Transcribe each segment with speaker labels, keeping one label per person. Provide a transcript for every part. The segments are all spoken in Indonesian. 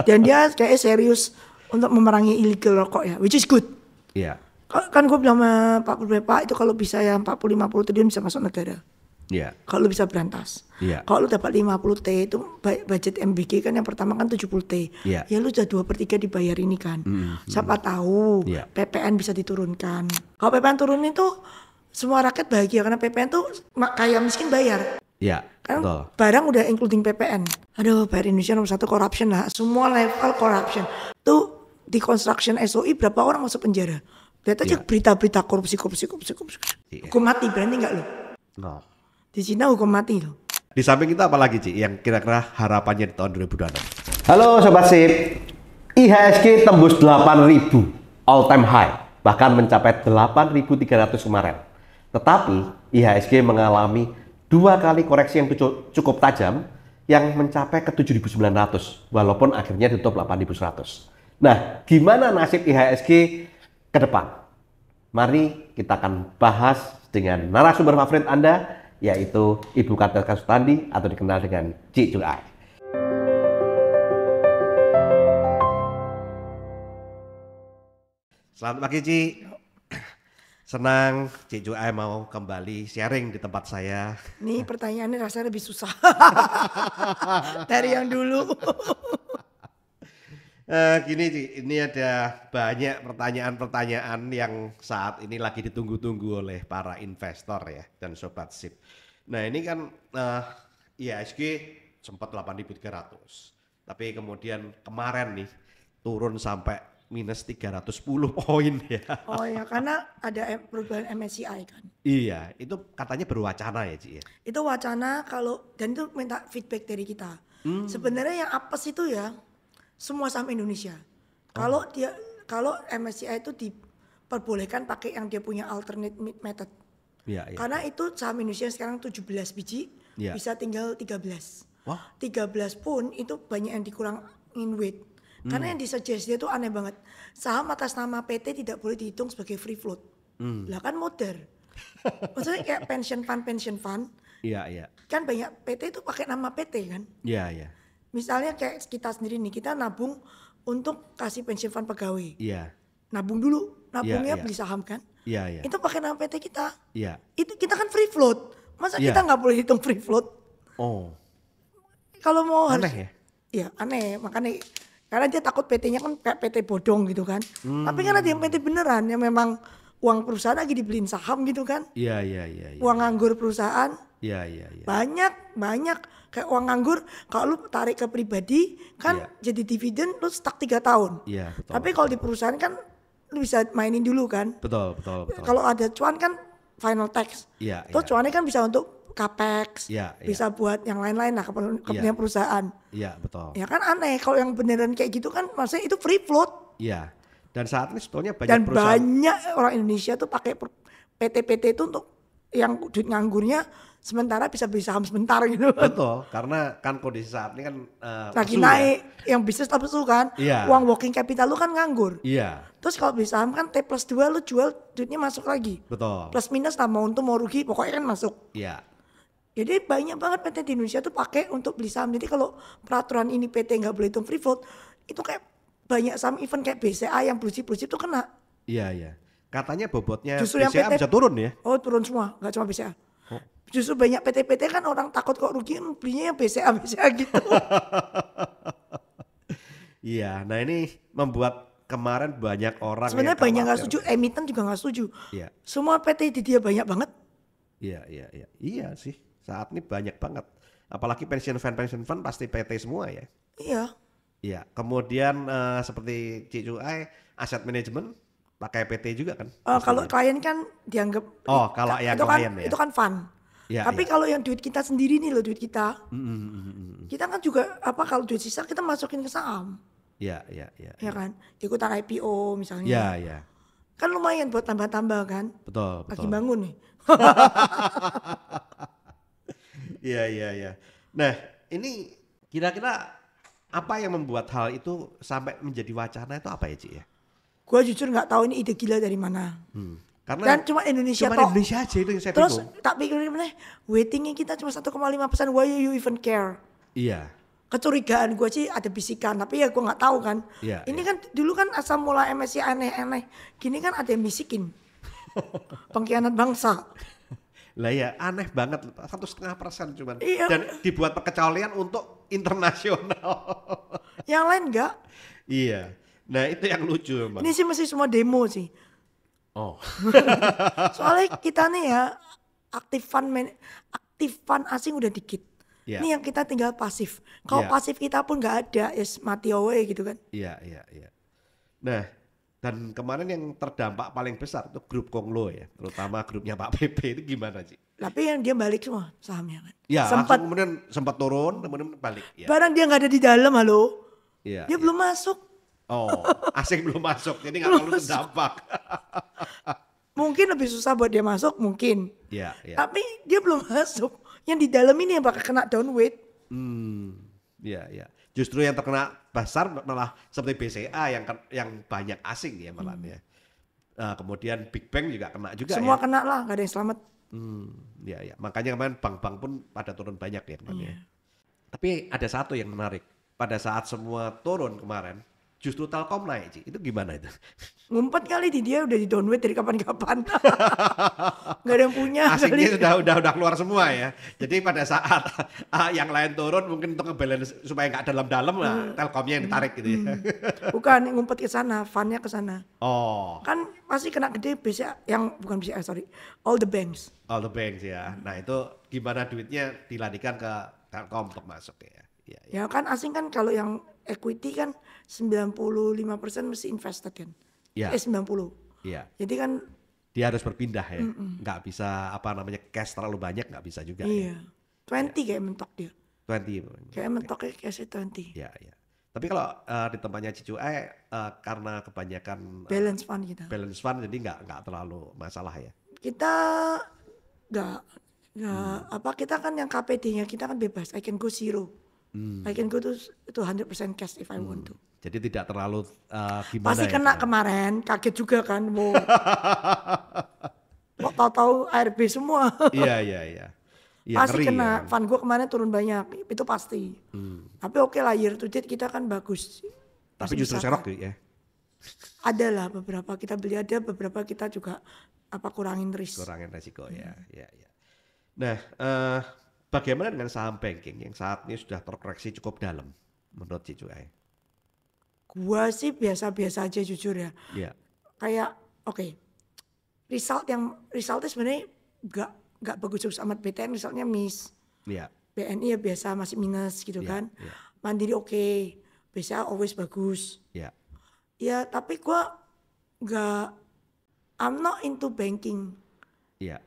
Speaker 1: Dan dia kayak serius untuk memerangi illegal rokok ya, which is good.
Speaker 2: Iya.
Speaker 1: Kan gue bilang sama Pak Pak itu kalau bisa ya 40-50 triliun bisa masuk negara.
Speaker 2: Iya.
Speaker 1: Kalau bisa berantas.
Speaker 2: Iya.
Speaker 1: Kalau lu dapat 50 T itu budget MBG kan yang pertama kan 70 T.
Speaker 2: Iya.
Speaker 1: Ya lu sudah 2/3 dibayar ini kan. Siapa tahu
Speaker 2: Iya.
Speaker 1: PPN bisa diturunkan. Kalau PPN turunin tuh semua rakyat bahagia karena PPN tuh kaya miskin bayar.
Speaker 2: Iya.
Speaker 1: Kan
Speaker 2: Betul.
Speaker 1: barang udah including PPN. Aduh, bayar Indonesia nomor 1 corruption lah. Semua level corruption. Tuh di construction SOI berapa orang masuk penjara? Lihat aja berita-berita korupsi.
Speaker 2: Iya.
Speaker 1: Hukum mati berani nggak lo?
Speaker 2: No.
Speaker 1: Di Cina hukum mati loh.
Speaker 2: Di samping kita apa lagi Ci yang kira-kira harapannya di tahun 2026?
Speaker 3: Halo Sobat Sip, IHSG tembus 8.000 all time high, bahkan mencapai 8.300 kemarin. Tetapi IHSG mengalami 2 kali koreksi yang cukup tajam yang mencapai ke 7.900 walaupun akhirnya tutup 8.100. Nah, gimana nasib IHSG ke depan? Mari kita akan bahas dengan narasumber favorit Anda, yaitu Ibu Kartika Sutandi atau dikenal dengan Cik Cukai.
Speaker 2: Selamat pagi Ci. Senang Cik Cukai mau kembali sharing di tempat saya.
Speaker 1: Nih pertanyaannya rasanya lebih susah dari yang dulu.
Speaker 2: Gini Ci, ini ada banyak pertanyaan-pertanyaan yang saat ini lagi ditunggu-tunggu oleh para investor ya dan Sobat Sip. Nah ini kan IHSG sempat 8.300, tapi kemudian kemarin nih turun sampai minus 310 poin ya.
Speaker 1: Oh ya, karena ada perubahan MSCI kan.
Speaker 2: Iya, itu katanya berwacana ya Ci ya.
Speaker 1: Itu wacana dan itu minta feedback dari kita. Sebenarnya yang apes itu ya semua saham Indonesia. Kalau MSCI itu diperbolehkan pakai yang dia punya alternate method.
Speaker 2: Iya, iya.
Speaker 1: Karena itu saham Indonesia sekarang 17 biji, bisa tinggal 13.
Speaker 2: Wah.
Speaker 1: 13 pun itu banyak yang dikurangin weight. Karena yang disuggest dia tuh aneh banget. Saham atas nama PT tidak boleh dihitung sebagai free float. Lah kan modern. Maksudnya kayak pension fund.
Speaker 2: Iya, iya.
Speaker 1: Kan banyak PT itu pakai nama PT kan.
Speaker 2: Iya, iya.
Speaker 1: Misalnya kayak kita sendiri nih, kita nabung untuk kasih pension fund pegawai.
Speaker 2: Iya.
Speaker 1: Nabung dulu, nabungnya
Speaker 2: Iya.
Speaker 1: beli saham kan.
Speaker 2: Iya, iya.
Speaker 1: Itu pakai nama PT kita.
Speaker 2: Iya.
Speaker 1: Itu kita kan free float. Masa
Speaker 2: Iya.
Speaker 1: kita nggak boleh hitung free float?
Speaker 2: Oh.
Speaker 1: Kalau mau
Speaker 2: Aneh
Speaker 1: harus,
Speaker 2: ya?
Speaker 1: Iya aneh, makanya karena dia takut PT-nya kan kayak PT bodong gitu kan. Tapi kan ada yang PT beneran yang memang uang perusahaan lagi dibeliin saham gitu kan.
Speaker 2: Iya, iya, iya.
Speaker 1: Uang nganggur perusahaan.
Speaker 2: Iya, iya, iya.
Speaker 1: Banyak kayak uang nganggur kalau lu tarik ke pribadi kan jadi dividen lu stuck 3 tahun.
Speaker 2: Iya, betul.
Speaker 1: Tapi kalau di perusahaan kan lu bisa mainin dulu kan.
Speaker 2: Betul.
Speaker 1: Kalau ada cuan kan final tax.
Speaker 2: Iya,
Speaker 1: Terus
Speaker 2: iya.
Speaker 1: cuannya kan bisa untuk capex,
Speaker 2: Iya, iya.
Speaker 1: bisa buat yang lain-lain lah kepentingan perusahaan.
Speaker 2: Iya, betul.
Speaker 1: Ya kan aneh kalau yang beneran kayak gitu kan maksudnya itu free float.
Speaker 2: Iya. Dan saat ini sebetulnya banyak
Speaker 1: Dan
Speaker 2: perusahaan.
Speaker 1: banyak orang Indonesia tuh pakai PT-PT itu untuk yang duit nganggurnya sementara bisa beli saham sebentar gitu.
Speaker 2: Betul, karena kan kondisi saat ini kan
Speaker 1: Lagi
Speaker 2: lesu ya.
Speaker 1: naik, yang bisnis lesu kan.
Speaker 2: Iya.
Speaker 1: Uang working capital lu kan nganggur.
Speaker 2: Iya,
Speaker 1: Terus kalau beli saham kan T+2 lu jual duitnya masuk lagi.
Speaker 2: betul.
Speaker 1: Plus minus lah mau untung mau rugi pokoknya kan masuk.
Speaker 2: Iya.
Speaker 1: Jadi banyak banget PT di Indonesia tuh pakai untuk beli saham. Jadi kalau peraturan ini PT nggak boleh hitung free float, itu kayak banyak saham event kayak BCA yang blue chip tuh kena.
Speaker 2: Iya, iya. Katanya bobotnya
Speaker 1: Justru yang
Speaker 2: BCA
Speaker 1: PT
Speaker 2: bisa turun ya.
Speaker 1: Oh turun semua, nggak cuma BCA.
Speaker 2: Oh.
Speaker 1: Justru banyak PT-PT kan orang takut kok rugi belinya yang BCA gitu.
Speaker 2: Iya, nah ini membuat kemarin banyak orang
Speaker 1: Sebenarnya
Speaker 2: yang
Speaker 1: banyak nggak
Speaker 2: khawatir.
Speaker 1: setuju, emiten juga nggak setuju.
Speaker 2: Iya.
Speaker 1: Semua PT di dia banyak banget.
Speaker 2: Iya, iya, iya. Iya sih. Saat ini banyak banget. Apalagi pension fund pasti PT semua ya.
Speaker 1: Iya.
Speaker 2: Iya. Kemudian seperti Cik Cukai, aset manajemen pakai PT juga kan?
Speaker 1: Kalau klien kan dianggap.
Speaker 2: Oh, kalau yang
Speaker 1: itu kan,
Speaker 2: klien ya.
Speaker 1: Itu kan fund.
Speaker 2: Iya,
Speaker 1: Tapi
Speaker 2: iya.
Speaker 1: kalau yang duit kita sendiri nih loh duit kita. Kita kan juga kalau duit sisa kita masukin ke saham.
Speaker 2: Iya, iya, iya.
Speaker 1: Ya kan. Ikutan IPO misalnya.
Speaker 2: Iya, iya.
Speaker 1: Kan lumayan buat tambah-tambah kan.
Speaker 2: Betul,
Speaker 1: Lagi
Speaker 2: betul.
Speaker 1: bangun nih.
Speaker 2: Iya, iya, iya. Nah, ini kira-kira apa yang membuat hal itu sampai menjadi wacana itu apa ya, Ci ya?
Speaker 1: Gue jujur nggak tahu ini ide gila dari mana.
Speaker 2: Karena
Speaker 1: Dan cuma Indonesia
Speaker 2: cuma
Speaker 1: toh.
Speaker 2: Indonesia aja itu yang saya
Speaker 1: Terus
Speaker 2: bingung.
Speaker 1: tak pikir waitingnya kita cuma 1,5%. Why you even care?
Speaker 2: Iya.
Speaker 1: kecurigaan gue sih ada bisikan, tapi ya gue nggak tahu kan.
Speaker 2: Iya,
Speaker 1: Ini kan dulu kan asal mula MSI aneh-aneh, gini kan ada yang bisikin. Pengkhianat bangsa.
Speaker 2: Lah ya aneh banget 1,5% cuman.
Speaker 1: Iya.
Speaker 2: Dan dibuat perkecualian untuk internasional.
Speaker 1: Yang lain enggak.
Speaker 2: Iya. Nah itu yang lucu memang.
Speaker 1: Ini sih masih semua demo sih.
Speaker 2: Oh.
Speaker 1: Soalnya kita nih ya aktifan asing udah dikit.
Speaker 2: Iya.
Speaker 1: Ini yang kita tinggal pasif. Kalau
Speaker 2: Iya.
Speaker 1: pasif kita pun nggak ada, ya mati away gitu kan.
Speaker 2: Iya. Nah, dan kemarin yang terdampak paling besar itu grup Konglo ya, terutama grupnya Pak PP itu gimana sih?
Speaker 1: Tapi yang dia balik semua sahamnya kan.
Speaker 2: Ya,
Speaker 1: Sempat
Speaker 2: langsung kemudian sempat turun, kemudian balik. Ya.
Speaker 1: barang dia nggak ada di dalam, halo.
Speaker 2: Iya,
Speaker 1: Dia
Speaker 2: iya.
Speaker 1: belum masuk.
Speaker 2: Oh, asing belum masuk, jadi nggak
Speaker 1: Belum
Speaker 2: terlalu
Speaker 1: masuk.
Speaker 2: terdampak.
Speaker 1: Mungkin lebih susah buat dia masuk, mungkin.
Speaker 2: Iya, iya.
Speaker 1: Tapi dia belum masuk. Yang di dalam ini yang bakal kena downweight.
Speaker 2: Iya, iya. Justru yang terkena besar malah seperti BCA yang banyak asing ya malah ya. Kemudian Big Bang juga kena juga
Speaker 1: Semua
Speaker 2: ya.
Speaker 1: kena lah, nggak ada yang selamat.
Speaker 2: Iya, iya. Makanya kemarin bank-bank pun pada turun banyak ya kemarin.
Speaker 1: Iya.
Speaker 2: Ya. Tapi ada satu yang menarik. Pada saat semua turun kemarin, justru Telkom naik, Ci. Itu gimana itu?
Speaker 1: Ngumpet kali di dia udah di downweight dari kapan-kapan. Nggak ada yang punya.
Speaker 2: Asingnya
Speaker 1: kali.
Speaker 2: udah keluar semua ya. Jadi pada saat yang lain turun mungkin untuk ngebalance supaya nggak dalam-dalam lah Telkomnya yang ditarik gitu ya.
Speaker 1: Bukan, ngumpet ke sana, funnya ke sana.
Speaker 2: Oh,
Speaker 1: Kan pasti kena gede BCA, yang bukan BCA, sorry. All the banks.
Speaker 2: all the banks ya. Nah itu gimana duitnya dilarikan ke Telkom untuk masuk ya. Iya, iya.
Speaker 1: Ya kan asing kan kalau yang equity kan 95% mesti invested kan.
Speaker 2: Iya.
Speaker 1: 90.
Speaker 2: Iya.
Speaker 1: Jadi kan
Speaker 2: Dia harus berpindah ya. Nggak bisa apa namanya cash terlalu banyak nggak bisa juga
Speaker 1: iya.
Speaker 2: ya.
Speaker 1: 20 kayak mentok dia.
Speaker 2: 20.
Speaker 1: Kayak mentoknya cashnya 20.
Speaker 2: Iya, iya. Tapi kalau di tempatnya Cicu karena kebanyakan
Speaker 1: Balance fund kita.
Speaker 2: balance fund jadi nggak terlalu masalah ya.
Speaker 1: Kita nggak apa, kita kan yang KPD-nya kita kan bebas. I can go zero. I can go to 100% cash if I want to.
Speaker 2: Jadi tidak terlalu gimana
Speaker 1: Pasti
Speaker 2: ya.
Speaker 1: kena kemarin, kaget juga kan. Mau kok tahu-tahu ARB semua.
Speaker 2: Iya, iya, iya. Iya,
Speaker 1: Pasti
Speaker 2: ngeri
Speaker 1: kena.
Speaker 2: ya.
Speaker 1: Fund gue kemarin turun banyak, itu pasti. Tapi oke lah, year to date kita kan bagus.
Speaker 2: Tapi
Speaker 1: Masih
Speaker 2: justru
Speaker 1: bisa
Speaker 2: serok
Speaker 1: kan.
Speaker 2: ya.
Speaker 1: Ada lah beberapa kita beli, ada beberapa kita juga kurangin risk.
Speaker 2: Kurangin resiko ya. Ya, ya. Nah, bagaimana dengan saham banking yang saat ini sudah terkoreksi cukup dalam menurut Cicu?
Speaker 1: Gua sih biasa-biasa aja jujur ya.
Speaker 2: Iya.
Speaker 1: Kayak oke, resultnya sebenarnya nggak bagus-bagus amat. BTN resultnya miss.
Speaker 2: Iya.
Speaker 1: BNI ya biasa masih minus gitu
Speaker 2: Iya,
Speaker 1: kan.
Speaker 2: iya.
Speaker 1: Mandiri oke, BCA always bagus.
Speaker 2: Iya.
Speaker 1: Ya tapi gua I'm not into banking.
Speaker 2: Iya.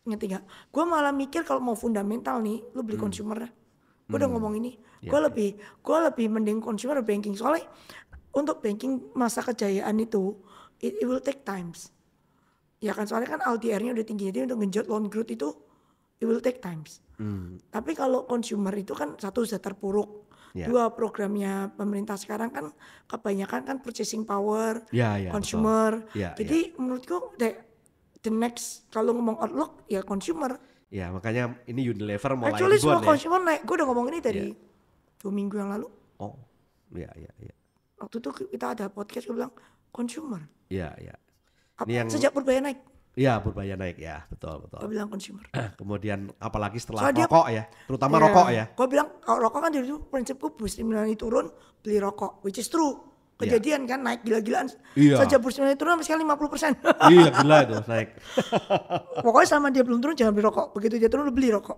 Speaker 1: Ngerti gak? Gue malah mikir kalau mau fundamental nih, lu beli consumer. Gue udah ngomong ini. Gue lebih mending consumer banking. Soalnya untuk banking masa kejayaan itu, it will take times. Ya kan, soalnya kan LDR-nya udah tinggi. Jadi untuk genjot loan growth itu, it will take times. Tapi kalau consumer itu kan satu sudah terpuruk.
Speaker 2: Ya.
Speaker 1: Dua, programnya pemerintah sekarang kan kebanyakan kan purchasing power,
Speaker 2: Ya, ya,
Speaker 1: consumer.
Speaker 2: betul. Ya,
Speaker 1: Jadi menurutku the next kalau ngomong outlook ya consumer.
Speaker 2: Ya, makanya ini Unilever mulai
Speaker 1: Actually semua
Speaker 2: rebound ya.
Speaker 1: consumer naik. Gue udah ngomong ini dari 2 minggu yang lalu.
Speaker 2: Oh. Iya, iya, iya.
Speaker 1: Waktu itu kita ada podcast, gue bilang consumer.
Speaker 2: Iya, iya.
Speaker 1: Apa,
Speaker 2: Ini yang
Speaker 1: sejak Purbaya naik,
Speaker 2: Iya, Purbaya naik ya, betul, betul.
Speaker 1: gue bilang consumer.
Speaker 2: Kemudian apalagi setelah
Speaker 1: Soalnya dia-
Speaker 2: rokok ya, terutama rokok ya.
Speaker 1: Gue bilang kalau rokok kan dari dulu prinsipku Buristimulani turun, beli rokok. Which is true. Kejadian kan naik gila-gilaan.
Speaker 2: Iya.
Speaker 1: Sejak Buristimulani turun sampai sekarang 50%.
Speaker 2: Iya, gila itu naik.
Speaker 1: Pokoknya selama dia belum turun jangan beli rokok. Begitu dia turun lu beli rokok.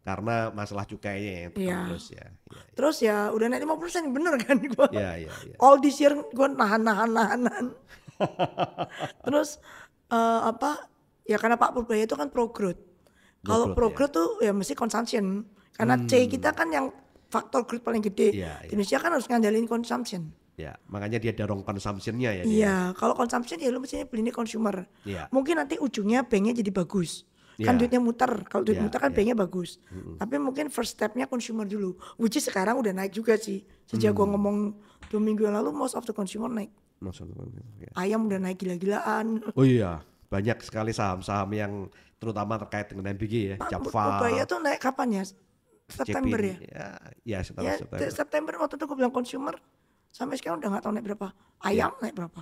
Speaker 2: Karena masalah cukainya yang tekan
Speaker 1: Iya.
Speaker 2: terus ya. Iya,
Speaker 1: Terus ya udah naik 50%, bener kan gue.
Speaker 2: iya, iya. Iya.
Speaker 1: All this year gue nahan. Terus apa? Ya karena Pak Purbaya itu kan pro growth. Kalau pro growth tuh ya mesti consumption. Karena C kita kan yang faktor growth paling gede.
Speaker 2: Iya, iya.
Speaker 1: Indonesia kan harus ngandalin consumption.
Speaker 2: Ya, makanya dia dorong consumption-nya ya. dia.
Speaker 1: Iya, kalau consumption ya lu mestinya beli ini consumer.
Speaker 2: Iya.
Speaker 1: Mungkin nanti ujungnya banknya jadi bagus. Kan
Speaker 2: Iya.
Speaker 1: duitnya muter. Kalau duit
Speaker 2: Iya,
Speaker 1: muter kan
Speaker 2: iya.
Speaker 1: banknya bagus. Tapi mungkin first stepnya consumer dulu. Which is sekarang udah naik juga sih. Sejak gua ngomong 2 minggu yang lalu most of the consumer naik.
Speaker 2: Maksudnya, ya.
Speaker 1: Ayam udah naik gila-gilaan.
Speaker 2: Oh iya, banyak sekali saham-saham yang terutama terkait dengan NBG ya,
Speaker 1: Pak
Speaker 2: Japfa.
Speaker 1: Purbaya tuh naik kapan ya? September
Speaker 2: CP
Speaker 1: ya.
Speaker 2: Ya setelah
Speaker 1: Ya
Speaker 2: September.
Speaker 1: September waktu itu gue bilang consumer, sampai sekarang udah nggak tahu naik berapa. Ayam naik berapa.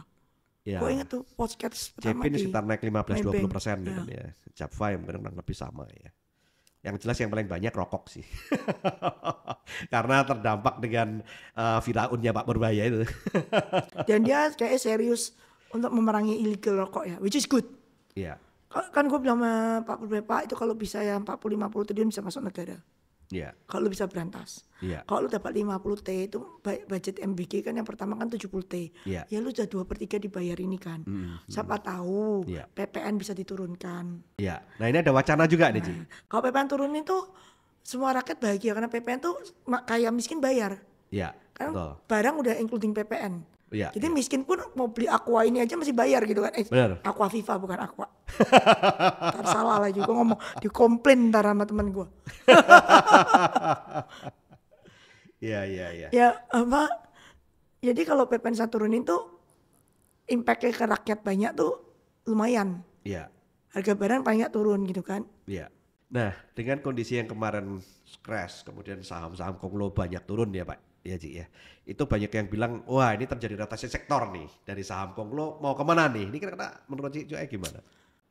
Speaker 2: Ya.
Speaker 1: Gue inget tuh podcast
Speaker 2: CP
Speaker 1: pertama
Speaker 2: ini
Speaker 1: di
Speaker 2: sekitar naik 15-20%
Speaker 1: Maybank.
Speaker 2: gitu kan ya. Japfa yang kurang lebih sama ya. Yang jelas yang paling banyak rokok sih. Karena terdampak dengan Firaunnya Pak Purbaya itu.
Speaker 1: Dan dia kayak serius untuk memerangi illegal rokok ya, which is good.
Speaker 2: Iya.
Speaker 1: Kan gue bilang sama Pak Purbaya, Pak itu kalau bisa ya 40-50 triliun bisa masuk negara.
Speaker 2: Iya.
Speaker 1: Kalau lu bisa berantas.
Speaker 2: Iya.
Speaker 1: Kalau lu dapat 50 T itu budget MBG kan yang pertama kan 70 T.
Speaker 2: Iya.
Speaker 1: Ya lu udah 2/3 dibayar ini kan. Siapa tahu
Speaker 2: Iya.
Speaker 1: PPN bisa diturunkan.
Speaker 2: Iya. Nah ini ada wacana juga nih Ci.
Speaker 1: Kalau PPN turunin tuh semua rakyat bahagia karena PPN tuh kaya miskin bayar.
Speaker 2: Iya.
Speaker 1: Kan
Speaker 2: Betul.
Speaker 1: barang udah including PPN.
Speaker 2: Iya.
Speaker 1: Jadi miskin pun mau beli Aqua ini aja masih bayar gitu kan.
Speaker 2: Benar.
Speaker 1: Aqua Viva bukan Aqua. Ntar salah lagi gue ngomong, dikomplain ntar sama temen gue.
Speaker 2: Iya.
Speaker 1: Ya apa? Jadi kalau PPN saya turunin tuh impactnya ke rakyat banyak tuh lumayan.
Speaker 2: Iya.
Speaker 1: Harga barang banyak turun gitu kan.
Speaker 2: Iya. Nah, dengan kondisi yang kemarin crash, kemudian saham-saham konglo banyak turun ya Pak, ya Ci ya. Itu banyak yang bilang, wah ini terjadi rotasi sektor nih, dari saham konglo mau kemana nih? Ini kira-kira menurut Ci gimana?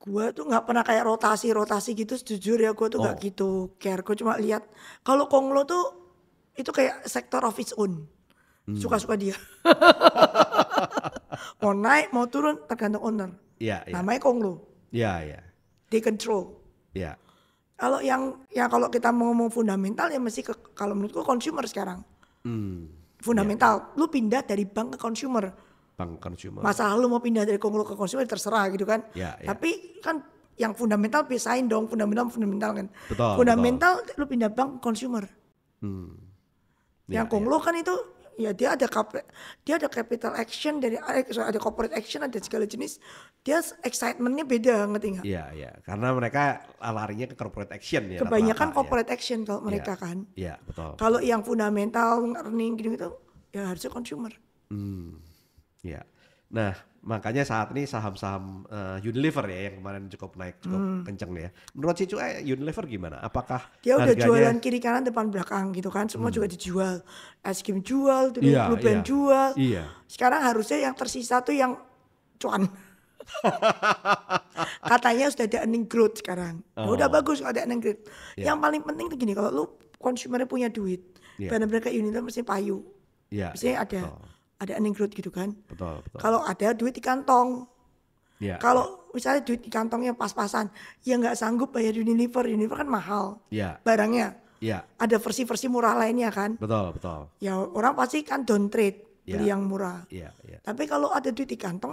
Speaker 1: Gue tuh nggak pernah kayak rotasi gitu, jujur ya gue tuh nggak gitu care. Gue cuma lihat kalau konglo tuh itu kayak sektor of its own, suka-suka dia. Mau naik mau turun tergantung owner.
Speaker 2: Iya.
Speaker 1: Namanya konglo,
Speaker 2: Iya.
Speaker 1: they control.
Speaker 2: Iya.
Speaker 1: Kalau kalau kita mau ngomong fundamental ya mesti kalau menurutku consumer sekarang. Fundamental, lu pindah dari bank ke consumer.
Speaker 2: Bank consumer.
Speaker 1: Masalah lu mau pindah dari konglo ke consumer terserah gitu kan.
Speaker 2: Ya.
Speaker 1: Tapi kan yang fundamental pisahin dong, fundamental kan.
Speaker 2: Betul.
Speaker 1: Fundamental lu pindah bank ke consumer.
Speaker 2: Ya,
Speaker 1: Yang konglo kan itu ya dia ada capital action dari ada corporate action, ada segala jenis. Dia excitementnya beda, ngerti nggak?
Speaker 2: Iya. Karena mereka larinya ke corporate action ya.
Speaker 1: Kebanyakan
Speaker 2: rata-rata,
Speaker 1: corporate action kalau mereka kan.
Speaker 2: Iya, betul.
Speaker 1: Kalau yang fundamental earning gitu ya harusnya consumer.
Speaker 2: Iya. Nah, makanya saat ini saham-saham Unilever ya yang kemarin cukup naik, cukup kenceng ya. Menurut Cicu Unilever gimana? Apakah
Speaker 1: Dia udah
Speaker 2: harganya
Speaker 1: jualan kiri kanan depan belakang gitu kan, semua juga dijual. Es krim jual, dulu
Speaker 2: Iya,
Speaker 1: Blue Band
Speaker 2: iya.
Speaker 1: jual.
Speaker 2: Iya.
Speaker 1: Sekarang harusnya yang tersisa tuh yang cuan. Katanya sudah ada earning growth sekarang. Ya udah bagus kalau ada earning growth. Yang paling penting tuh gini, kalau lu konsumernya punya duit, benar-benar kayak Unilever mesti payu.
Speaker 2: Iya.
Speaker 1: Mesti ada earning growth gitu kan.
Speaker 2: Betul.
Speaker 1: Kalau ada duit di kantong.
Speaker 2: Iya.
Speaker 1: Kalau misalnya duit di kantongnya pas-pasan, ya nggak sanggup bayar Unilever kan mahal.
Speaker 2: Iya.
Speaker 1: Barangnya.
Speaker 2: Iya.
Speaker 1: Ada versi-versi murah lainnya kan.
Speaker 2: Betul.
Speaker 1: Ya orang pasti kan down trade, beli yang murah.
Speaker 2: Iya.
Speaker 1: Tapi kalau ada duit di kantong,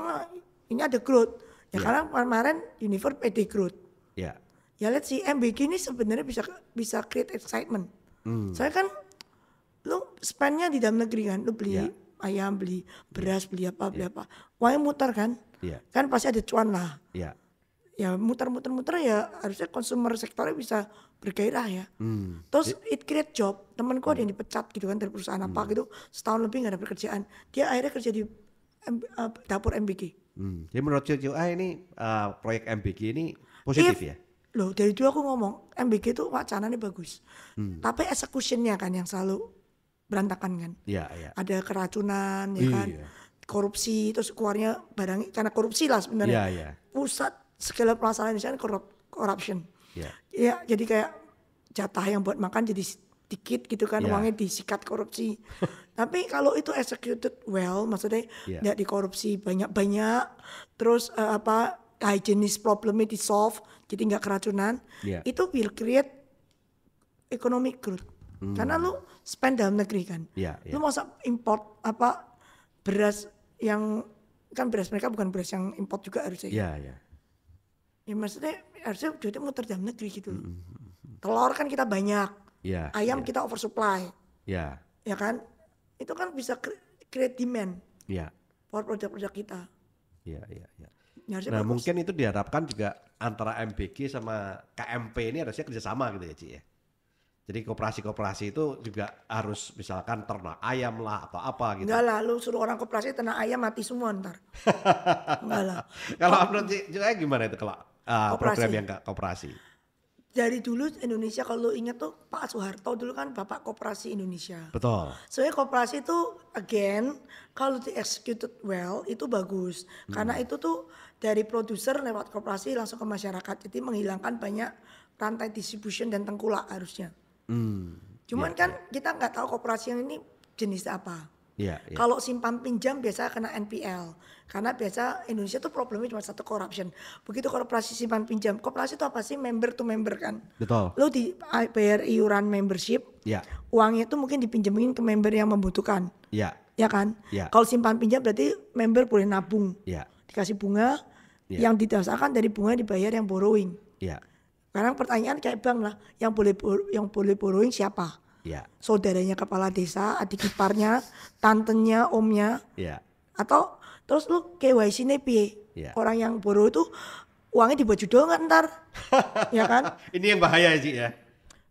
Speaker 1: ini ada growth. Ya karena kemarin Unilever PD growth.
Speaker 2: Iya.
Speaker 1: Ya lihat si MBG ini sebenarnya bisa create excitement. Saya kan lu spendnya di dalam negeri kan, lu beli ayam, beli beras, beli apa. Uangnya muter kan.
Speaker 2: Iya.
Speaker 1: Kan pasti ada cuan lah.
Speaker 2: Iya.
Speaker 1: Ya muter ya harusnya consumer sektornya bisa bergairah ya. Terus it create job. Temenku ada yang dipecat gitu kan dari perusahaan apa gitu, setahun lebih nggak ada pekerjaan. Dia akhirnya kerja di dapur MBG.
Speaker 2: Jadi menurut Cicu ini proyek MBG ini positif ya?
Speaker 1: Loh dari dulu aku ngomong MBG itu wacananya bagus. Tapi executionnya kan yang selalu berantakan kan.
Speaker 2: Iya.
Speaker 1: Ada keracunan ya kan. Korupsi, terus keluarnya barang karena korupsi lah sebenarnya.
Speaker 2: Iya.
Speaker 1: Pusat segala permasalahan Indonesia kan corruption.
Speaker 2: Iya.
Speaker 1: Ya jadi kayak jatah yang buat makan jadi sedikit gitu kan,
Speaker 2: Iya.
Speaker 1: uangnya disikat korupsi. Tapi kalau itu executed well, maksudnya tidak dikorupsi banyak-banyak, terus hygienist problemnya di solve, jadi nggak keracunan, itu will create economic growth. Karena lu spend dalam negeri kan, lu masa import beras yang kan beras mereka bukan beras yang import juga harusnya.
Speaker 2: Iya.
Speaker 1: Ya maksudnya harusnya duitnya muter dalam negeri gitu. Telur kan kita banyak, ayam kita oversupply, ya kan? Itu kan bisa create demand for produk-produk kita.
Speaker 2: Iya.
Speaker 1: Ya,
Speaker 2: Nah mungkin itu diharapkan juga antara MBG sama KMP ini harusnya kerjasama gitu ya Ci ya. Jadi koperasi-koperasi itu juga harus misalkan ternak ayam lah atau apa gitu.
Speaker 1: Enggak lah, lu suruh orang koperasi ternak ayam mati semua ntar. Enggak lah.
Speaker 2: Kalau menurut Ci gimana itu kalau program yang koperasi?
Speaker 1: Dari dulu Indonesia kalau lo ingat tuh Pak Soeharto dulu kan Bapak Koperasi Indonesia.
Speaker 2: Betul.
Speaker 1: Sebenarnya koperasi itu again kalau di executed well itu bagus. Karena itu tuh dari produser lewat koperasi langsung ke masyarakat. Jadi menghilangkan banyak rantai distribution dan tengkulak harusnya. Cuman kan kita nggak tahu koperasi yang ini jenis apa.
Speaker 2: Iya, iya.
Speaker 1: Kalau simpan pinjam biasa kena NPL. Karena biasa Indonesia tuh problemnya cuma satu corruption. Begitu koperasi simpan pinjam. Koperasi itu apa sih? Member to member kan.
Speaker 2: Betul.
Speaker 1: Lo bayar iuran membership.
Speaker 2: Iya.
Speaker 1: Uangnya itu mungkin dipinjemin ke member yang membutuhkan.
Speaker 2: Iya.
Speaker 1: Ya kan?
Speaker 2: Ya.
Speaker 1: Kalau simpan pinjam berarti member boleh nabung.
Speaker 2: Iya.
Speaker 1: Dikasih bunga.
Speaker 2: Ya.
Speaker 1: Yang didasarkan dari bunga dibayar yang borrowing.
Speaker 2: Iya.
Speaker 1: Sekarang pertanyaan kayak bank lah. Yang boleh borrowing siapa?
Speaker 2: Iya.
Speaker 1: Saudaranya kepala desa, adik iparnya, tantenya, omnya,
Speaker 2: Iya.
Speaker 1: atau terus lu KYC-nya piye?
Speaker 2: Iya.
Speaker 1: Orang yang borrow itu uangnya dibuat judul nggak ntar? Ya kan?
Speaker 2: Ini yang bahaya sih ya.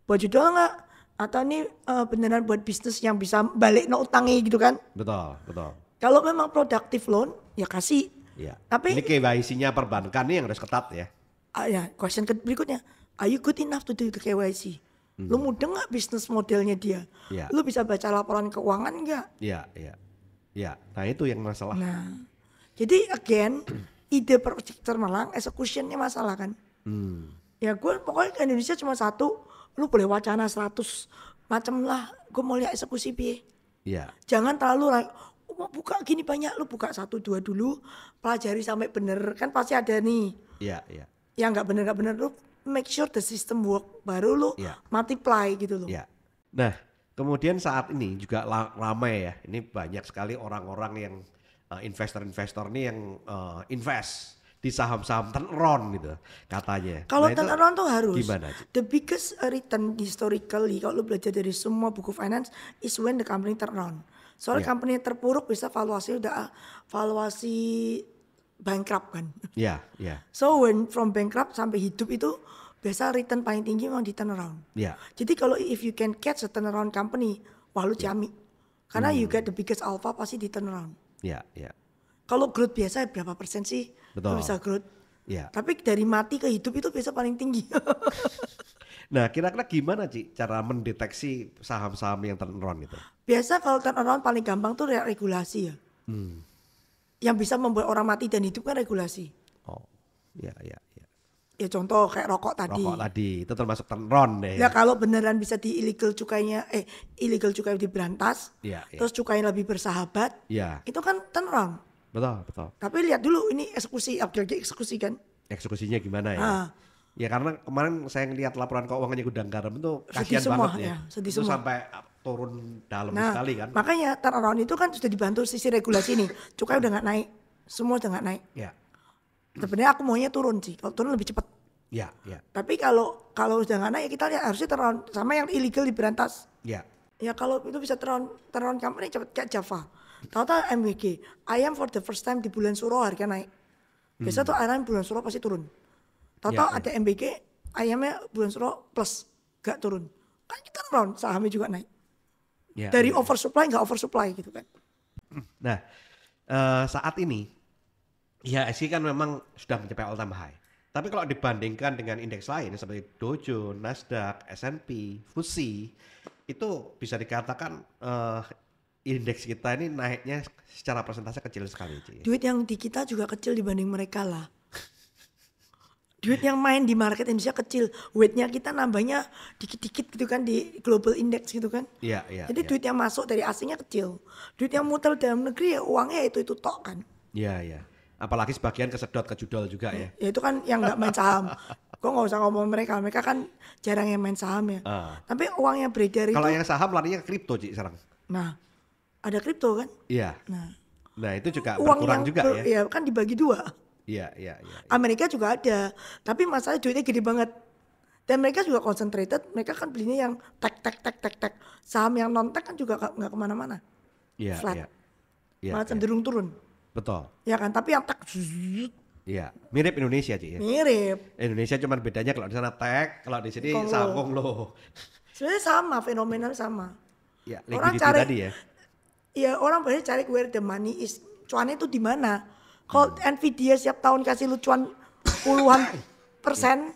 Speaker 1: Buat judul nggak? Atau ini beneran buat bisnis yang bisa balik no utangnya gitu kan?
Speaker 2: Betul, betul.
Speaker 1: Kalau memang produktif loan, ya kasih.
Speaker 2: Iya.
Speaker 1: Tapi
Speaker 2: Ini KYC-nya perbankan nih yang harus ketat ya.
Speaker 1: Ya, question berikutnya, are you good enough to do the KYC? Lu mudeng nggak bisnis modelnya dia?
Speaker 2: Iya.
Speaker 1: Lu bisa baca laporan keuangan nggak?
Speaker 2: Iya, iya. Iya. Nah, itu yang masalah.
Speaker 1: Nah, jadi again, ide project termalang, execution-nya masalah kan? Ya gue pokoknya ke Indonesia cuma satu, lu boleh wacana 100 macam lah, gue mau lihat eksekusi piye.
Speaker 2: Iya.
Speaker 1: Jangan terlalu mau buka gini banyak, lu buka 1 2 dulu, pelajari sampai bener, kan pasti ada nih.
Speaker 2: Iya, iya.
Speaker 1: Yang nggak bener lu make sure the system work, baru lu
Speaker 2: Iya.
Speaker 1: multiply gitu loh.
Speaker 2: Iya. Nah, kemudian saat ini juga ramai ya. Ini banyak sekali orang-orang yang investor-investor nih yang invest di saham-saham turnaround gitu katanya.
Speaker 1: Kalau
Speaker 2: Nah, itu
Speaker 1: turnaround tuh harus.
Speaker 2: gimana, Ci?
Speaker 1: The biggest return historically kalau lu belajar dari semua buku finance is when the company turn around. Soalnya company terpuruk bisa valuasi bankrupt kan.
Speaker 2: Iya, iya.
Speaker 1: So when from bankrupt sampai hidup itu biasa return paling tinggi memang di turnaround.
Speaker 2: Iya.
Speaker 1: Jadi kalau if you can catch a turnaround company, wah lu ciamik. Karena you get the biggest alpha pasti di turnaround.
Speaker 2: Iya, iya.
Speaker 1: Kalau growth biasa berapa persen sih?
Speaker 2: Betul.
Speaker 1: Lu bisa growth.
Speaker 2: Iya.
Speaker 1: Tapi dari mati ke hidup itu biasa paling tinggi.
Speaker 2: Nah, kira-kira gimana Ci cara mendeteksi saham-saham yang turnaround itu?
Speaker 1: Biasa kalau turnaround paling gampang tuh regulasi ya. Yang bisa membuat orang mati dan hidup kan regulasi.
Speaker 2: Oh, iya, iya, iya.
Speaker 1: Ya contoh kayak rokok tadi.
Speaker 2: Rokok tadi itu termasuk turnaround deh.
Speaker 1: Ya kalau beneran bisa di illegal cukai diberantas,
Speaker 2: Iya, iya.
Speaker 1: terus cukainya lebih bersahabat,
Speaker 2: Iya.
Speaker 1: itu kan turnaround.
Speaker 2: Betul, betul.
Speaker 1: Tapi lihat dulu ini eksekusi kan.
Speaker 2: Eksekusinya gimana ya?
Speaker 1: Ah.
Speaker 2: Ya karena kemarin saya ngeliat laporan keuangannya Gudang Garam itu
Speaker 1: Sedih
Speaker 2: kasihan
Speaker 1: semua,
Speaker 2: banget ya.
Speaker 1: ya, sedih
Speaker 2: Itu
Speaker 1: semua.
Speaker 2: sampai turun dalam
Speaker 1: Nah,
Speaker 2: sekali kan.
Speaker 1: makanya turnaround itu kan sudah dibantu sisi regulasi nih. Cukai udah nggak naik, semua udah nggak naik.
Speaker 2: Ya,
Speaker 1: Sebenarnya aku maunya turun sih, kalau turun lebih cepat.
Speaker 2: ya, ya,
Speaker 1: Tapi kalau udah nggak naik kita lihat harusnya turnaround sama yang illegal diberantas.
Speaker 2: ya.
Speaker 1: Ya kalau itu bisa turnaround company cepat kayak Java. Tahu-tahu MWG, ayam for the first time di bulan Suro harga naik. Biasa tuh ayam bulan Suro pasti turun. Tahu-tahu
Speaker 2: Ya,
Speaker 1: ada MBG, ayamnya bulan Suro plus, gak turun. Kan kita turnaround, sahamnya juga naik.
Speaker 2: Ya,
Speaker 1: Dari
Speaker 2: ya.
Speaker 1: oversupply nggak oversupply gitu kan.
Speaker 2: Nah, saat ini IHSG kan memang sudah mencapai all time high. Tapi kalau dibandingkan dengan indeks lain seperti Dow Jones, Nasdaq, S&P, FTSE, itu bisa dikatakan indeks kita ini naiknya secara persentase kecil sekali. Ci.
Speaker 1: Duit yang di kita juga kecil dibanding mereka lah. Duit yang main di market Indonesia kecil, weightnya kita nambahnya dikit-dikit gitu kan di global index gitu kan.
Speaker 2: Iya, iya.
Speaker 1: Jadi
Speaker 2: iya.
Speaker 1: duit yang masuk dari asingnya kecil. Duit yang muter dalam negeri ya uangnya itu tok kan.
Speaker 2: Iya, iya. Apalagi sebagian kesedot ke judol juga ya.
Speaker 1: Ya itu kan yang nggak main saham. Kok nggak usah ngomong mereka kan jarang yang main saham ya. Tapi uang yang beredar itu.
Speaker 2: Kalau yang saham larinya ke kripto Ci sekarang.
Speaker 1: Nah, ada kripto kan.
Speaker 2: Iya.
Speaker 1: Nah,
Speaker 2: itu juga
Speaker 1: uang
Speaker 2: berkurang
Speaker 1: yang
Speaker 2: juga ya.
Speaker 1: ya kan dibagi dua.
Speaker 2: Iya, iya, iya.
Speaker 1: Amerika juga ada, tapi masalahnya duitnya gede banget. Dan mereka juga concentrated, mereka kan belinya yang tek. Saham yang non tek kan juga nggak kemana-mana.
Speaker 2: Iya,
Speaker 1: Flat.
Speaker 2: iya. Iya,
Speaker 1: Malah
Speaker 2: iya.
Speaker 1: cenderung turun.
Speaker 2: Betul.
Speaker 1: Ya kan, tapi yang tek
Speaker 2: Iya, mirip Indonesia Ci ya.
Speaker 1: mirip.
Speaker 2: Indonesia cuma bedanya kalau di sana tech, kalau di sini
Speaker 1: Konglo.
Speaker 2: saham konglo.
Speaker 1: Sebenarnya sama, fenomenal sama.
Speaker 2: Ya,
Speaker 1: Orang
Speaker 2: liquidity
Speaker 1: cari,
Speaker 2: tadi ya.
Speaker 1: ya orang banyak cari where the money is. Cuannya itu di mana? Kalau Nvidia setiap tahun kasih lu cuan puluhan persen,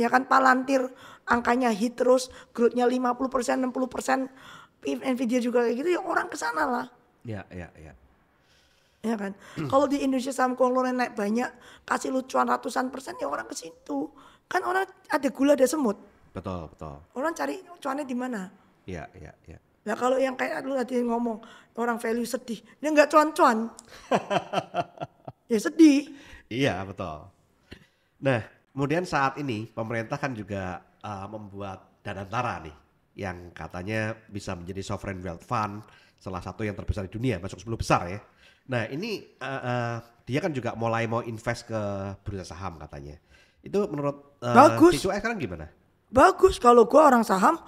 Speaker 1: Ya kan Palantir angkanya hit terus, growth-nya 50%, 60%, Nvidia juga kayak gitu ya orang ke sana lah.
Speaker 2: Ya.
Speaker 1: Ya kan. Kalau di Indonesia saham konglomerat naik banyak, kasih lu cuan ratusan persen ya orang ke situ. Kan orang ada gula ada semut.
Speaker 2: Betul.
Speaker 1: Orang cari cuannya di mana?
Speaker 2: Ya.
Speaker 1: Nah kalau yang kayak lu tadi ngomong orang value sedih, dia nggak cuan-cuan. Ya sedih.
Speaker 2: Iya, betul. Nah, kemudian saat ini pemerintah kan juga membuat Danantara nih yang katanya bisa menjadi sovereign wealth fund, salah satu yang terbesar di dunia, masuk 10 besar ya. Nah, ini dia kan juga mulai mau invest ke bursa saham katanya. Itu menurut
Speaker 1: Bagus.
Speaker 2: Cicu sekarang gimana?
Speaker 1: Bagus kalau gua orang saham,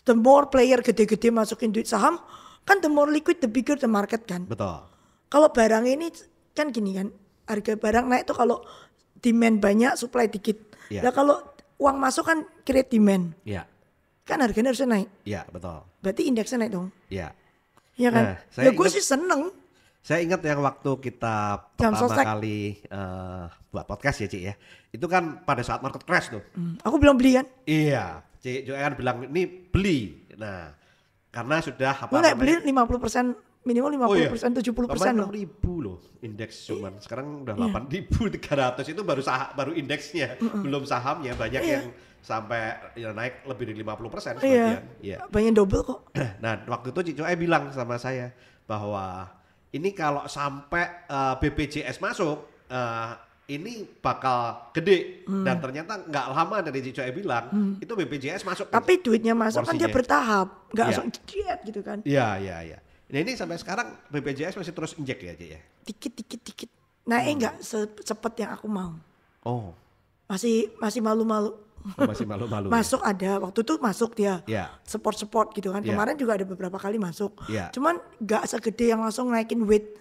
Speaker 1: the more player gede-gede masukin duit saham, kan the more liquid the bigger the market kan.
Speaker 2: Betul.
Speaker 1: Kalau barang ini kan gini kan, harga barang naik tuh kalau demand banyak, supply dikit.
Speaker 2: Iya.
Speaker 1: Nah kalau uang masuk kan create demand,
Speaker 2: Iya.
Speaker 1: kan harganya harusnya naik.
Speaker 2: Iya, betul.
Speaker 1: Berarti indeksnya naik dong.
Speaker 2: Iya.
Speaker 1: Iya kan?
Speaker 2: Nah, saya
Speaker 1: Ya gue
Speaker 2: ingat-
Speaker 1: sih seneng.
Speaker 2: Saya ingat yang waktu kita
Speaker 1: Jam
Speaker 2: pertama
Speaker 1: sostek.
Speaker 2: kali buat podcast ya Cik ya. Itu kan pada saat market crash tuh.
Speaker 1: Aku bilang beli kan.
Speaker 2: Iya, Cik Jo kan bilang ini beli. Nah, karena sudah
Speaker 1: Gue naik beli 50%, minimal 50%, 70%
Speaker 2: Kemarin
Speaker 1: loh.
Speaker 2: 6.000 loh indeks cuman. Sekarang udah 8.300 itu baru indeksnya, belum sahamnya. Banyak yang sampai ya naik lebih dari 50% sebagian. Iya.
Speaker 1: Banyak double kok.
Speaker 2: Nah, waktu itu Cik Joe bilang sama saya bahwa ini kalau sampai BPJS masuk, ini bakal gede. Dan ternyata nggak lama dari Cik Joe bilang, itu BPJS masuk.
Speaker 1: Tapi duitnya masuk kan dia
Speaker 2: porsinya.
Speaker 1: bertahap, nggak
Speaker 2: Iya.
Speaker 1: langsung jet gitu kan.
Speaker 2: Iya. Nah ini sampai sekarang BPJS masih terus injek ya Cik ya?
Speaker 1: Dikit. Naik nggak secepat yang aku mau.
Speaker 2: Oh,
Speaker 1: Masih malu-malu.
Speaker 2: masih malu-malu.
Speaker 1: Masuk ada, waktu itu masuk dia.
Speaker 2: Ya.
Speaker 1: Support gitu kan.
Speaker 2: Iya.
Speaker 1: Kemarin juga ada beberapa kali masuk.
Speaker 2: Iya.
Speaker 1: Cuman nggak segede yang langsung naikin weight.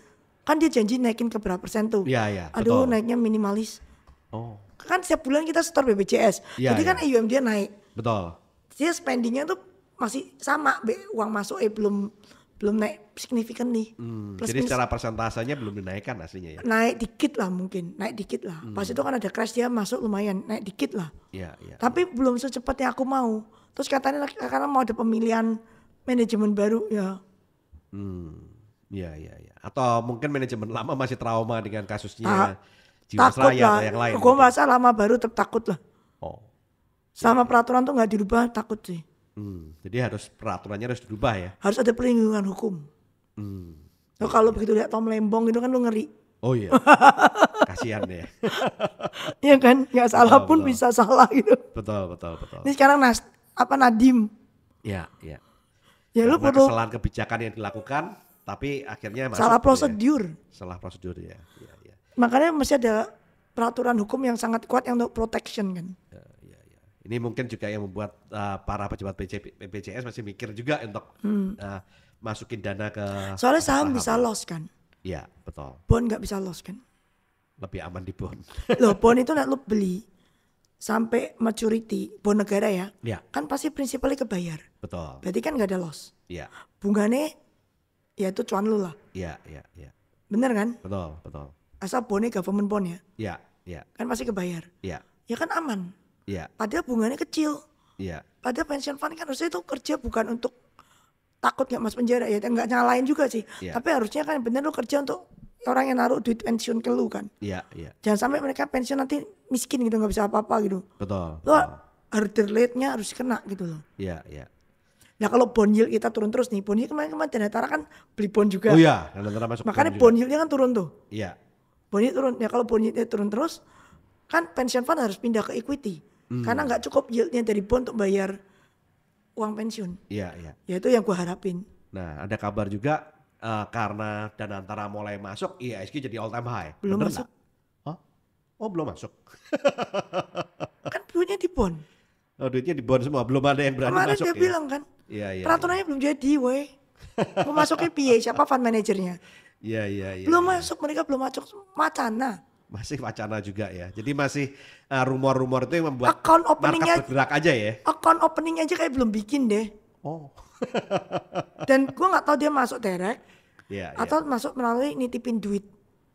Speaker 1: Kan dia janji naikin ke berapa persen tuh.
Speaker 2: Iya,
Speaker 1: Aduh,
Speaker 2: betul.
Speaker 1: naiknya minimalis.
Speaker 2: Oh,
Speaker 1: Kan setiap bulan kita store BPJS.
Speaker 2: Iya,
Speaker 1: Jadi kan AUM dia naik.
Speaker 2: betul.
Speaker 1: Dia spendingnya tuh masih sama, uang masuk belum naik signifikan nih. Plus
Speaker 2: Jadi
Speaker 1: minus
Speaker 2: secara persentasenya belum dinaikkan aslinya ya?
Speaker 1: naik dikit lah mungkin, naik dikit lah. Pas itu kan ada crash dia masuk lumayan, naik dikit lah.
Speaker 2: Iya.
Speaker 1: Tapi belum secepat yang aku mau. Terus katanya karena mau ada pemilihan manajemen baru ya.
Speaker 2: Iya. Atau mungkin manajemen lama masih trauma dengan kasusnya
Speaker 1: Takut
Speaker 2: Jiwasraya
Speaker 1: lah.
Speaker 2: atau yang lain.
Speaker 1: Gue merasa lama baru tetap takut lah.
Speaker 2: Oh.
Speaker 1: Sama peraturan tuh nggak dirubah takut sih.
Speaker 2: Jadi peraturannya harus dirubah ya.
Speaker 1: Harus ada perlindungan hukum. Lo kalau begitu lihat Tom Lembong gitu kan lo ngeri.
Speaker 2: Oh iya. Kasihan ya.
Speaker 1: Iya kan, nggak salah pun
Speaker 2: betul.
Speaker 1: bisa salah gitu.
Speaker 2: Betul.
Speaker 1: Ini sekarang Nadiem.
Speaker 2: Iya.
Speaker 1: Ya lu
Speaker 2: Karena
Speaker 1: perlu
Speaker 2: kesalahan kebijakan yang dilakukan, tapi akhirnya masuk
Speaker 1: salah
Speaker 2: gitu ya.
Speaker 1: prosedur.
Speaker 2: Salah prosedur ya. Iya.
Speaker 1: Makanya masih ada peraturan hukum yang sangat kuat yang untuk protection kan.
Speaker 2: Iya. Ini mungkin juga yang membuat para pejabat BPJS masih mikir juga untuk masukin dana ke
Speaker 1: Soalnya saham bisa loss kan.
Speaker 2: Iya, betul.
Speaker 1: Bond nggak bisa loss kan.
Speaker 2: Lebih aman di bond.
Speaker 1: Loh bond itu nak lu beli sampai maturity, bond negara ya.
Speaker 2: Iya,
Speaker 1: Kan pasti prinsipalnya kebayar.
Speaker 2: betul.
Speaker 1: Berarti kan nggak ada loss.
Speaker 2: Iya.
Speaker 1: Bunganya ya itu cuan lu lah.
Speaker 2: Iya.
Speaker 1: Bener kan?
Speaker 2: Betul.
Speaker 1: Asal bondnya government bond ya.
Speaker 2: Iya.
Speaker 1: Kan pasti kebayar.
Speaker 2: Iya.
Speaker 1: Ya kan aman.
Speaker 2: Iya.
Speaker 1: Padahal bunganya kecil.
Speaker 2: Iya.
Speaker 1: Padahal pension fund kan harusnya itu kerja bukan untuk takut nggak masuk penjara ya. Nggak nyalain juga sih.
Speaker 2: Iya.
Speaker 1: Tapi harusnya kan bener lu kerja untuk orang yang naruh duit pensiun ke lu kan.
Speaker 2: Iya.
Speaker 1: Jangan sampai mereka pensiun nanti miskin gitu nggak bisa apa-apa gitu.
Speaker 2: Betul.
Speaker 1: Lo harder rate-nya harus kena gitu loh.
Speaker 2: Iya.
Speaker 1: Nah kalau bond yield kita turun terus nih, bond yield kemarin Danantara kan beli bond juga.
Speaker 2: Oh iya, Danantara masuk.
Speaker 1: Makanya
Speaker 2: juga.
Speaker 1: bond yieldnya kan turun tuh.
Speaker 2: Iya.
Speaker 1: Bond yield turun. Ya kalau bond yieldnya turun terus, kan pension fund harus pindah ke equity. Karena nggak cukup yieldnya dari bond untuk bayar uang pensiun.
Speaker 2: Iya.
Speaker 1: Ya itu yang gua harapin.
Speaker 2: Nah, ada kabar juga karena Danantara mulai masuk, IHSG jadi all time high.
Speaker 1: Belum
Speaker 2: Bener
Speaker 1: masuk.
Speaker 2: nggak? Hah? Oh, belum masuk.
Speaker 1: Kan duitnya di bond.
Speaker 2: Oh, duitnya di bond semua, belum ada yang berani
Speaker 1: Kemarin
Speaker 2: masuk
Speaker 1: dia
Speaker 2: ya.
Speaker 1: bilang kan,
Speaker 2: Iya.
Speaker 1: peraturannya belum jadi woi. Mau masuknya PA, siapa fund manajernya?
Speaker 2: Iya.
Speaker 1: Belum masuk, mereka belum masuk wacana.
Speaker 2: Masih wacana juga ya. Jadi masih rumor-rumor itu yang membuat
Speaker 1: Account
Speaker 2: market
Speaker 1: openingnya,
Speaker 2: bergerak aja ya.
Speaker 1: account opening aja kayak belum bikin deh.
Speaker 2: Oh.
Speaker 1: Dan gua nggak tahu dia masuk direct
Speaker 2: Iya.
Speaker 1: atau masuk melalui nitipin duit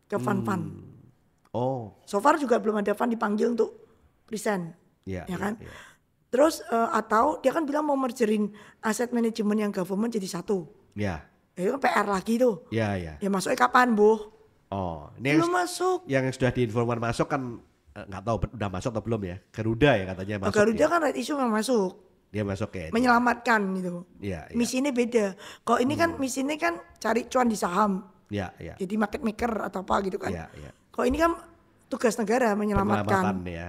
Speaker 1: ke fund-fund.
Speaker 2: Oh.
Speaker 1: So far juga belum ada fund dipanggil untuk present.
Speaker 2: Iya,
Speaker 1: ya kan?
Speaker 2: iya.
Speaker 1: Terus atau dia kan bilang mau mergerin aset manajemen yang government jadi satu.
Speaker 2: Iya.
Speaker 1: Ya itu kan PR lagi tuh.
Speaker 2: Iya, iya.
Speaker 1: Ya masuknya kapan, Bu?
Speaker 2: Oh, ini
Speaker 1: Belum masuk.
Speaker 2: yang sudah diinformasikan masuk kan nggak tahu udah masuk atau belum ya. Garuda ya katanya masuk.
Speaker 1: Garuda
Speaker 2: ya.
Speaker 1: kan right issue memang masuk.
Speaker 2: Dia masuk ya.
Speaker 1: Menyelamatkan gitu.
Speaker 2: Iya, iya.
Speaker 1: Misinya beda. Kalau ini kan misinya kan cari cuan di saham.
Speaker 2: Iya, iya.
Speaker 1: Jadi market maker atau apa gitu kan.
Speaker 2: Iya, iya.
Speaker 1: Kalau ini kan tugas negara menyelamatkan.
Speaker 2: Penyelamatan ya.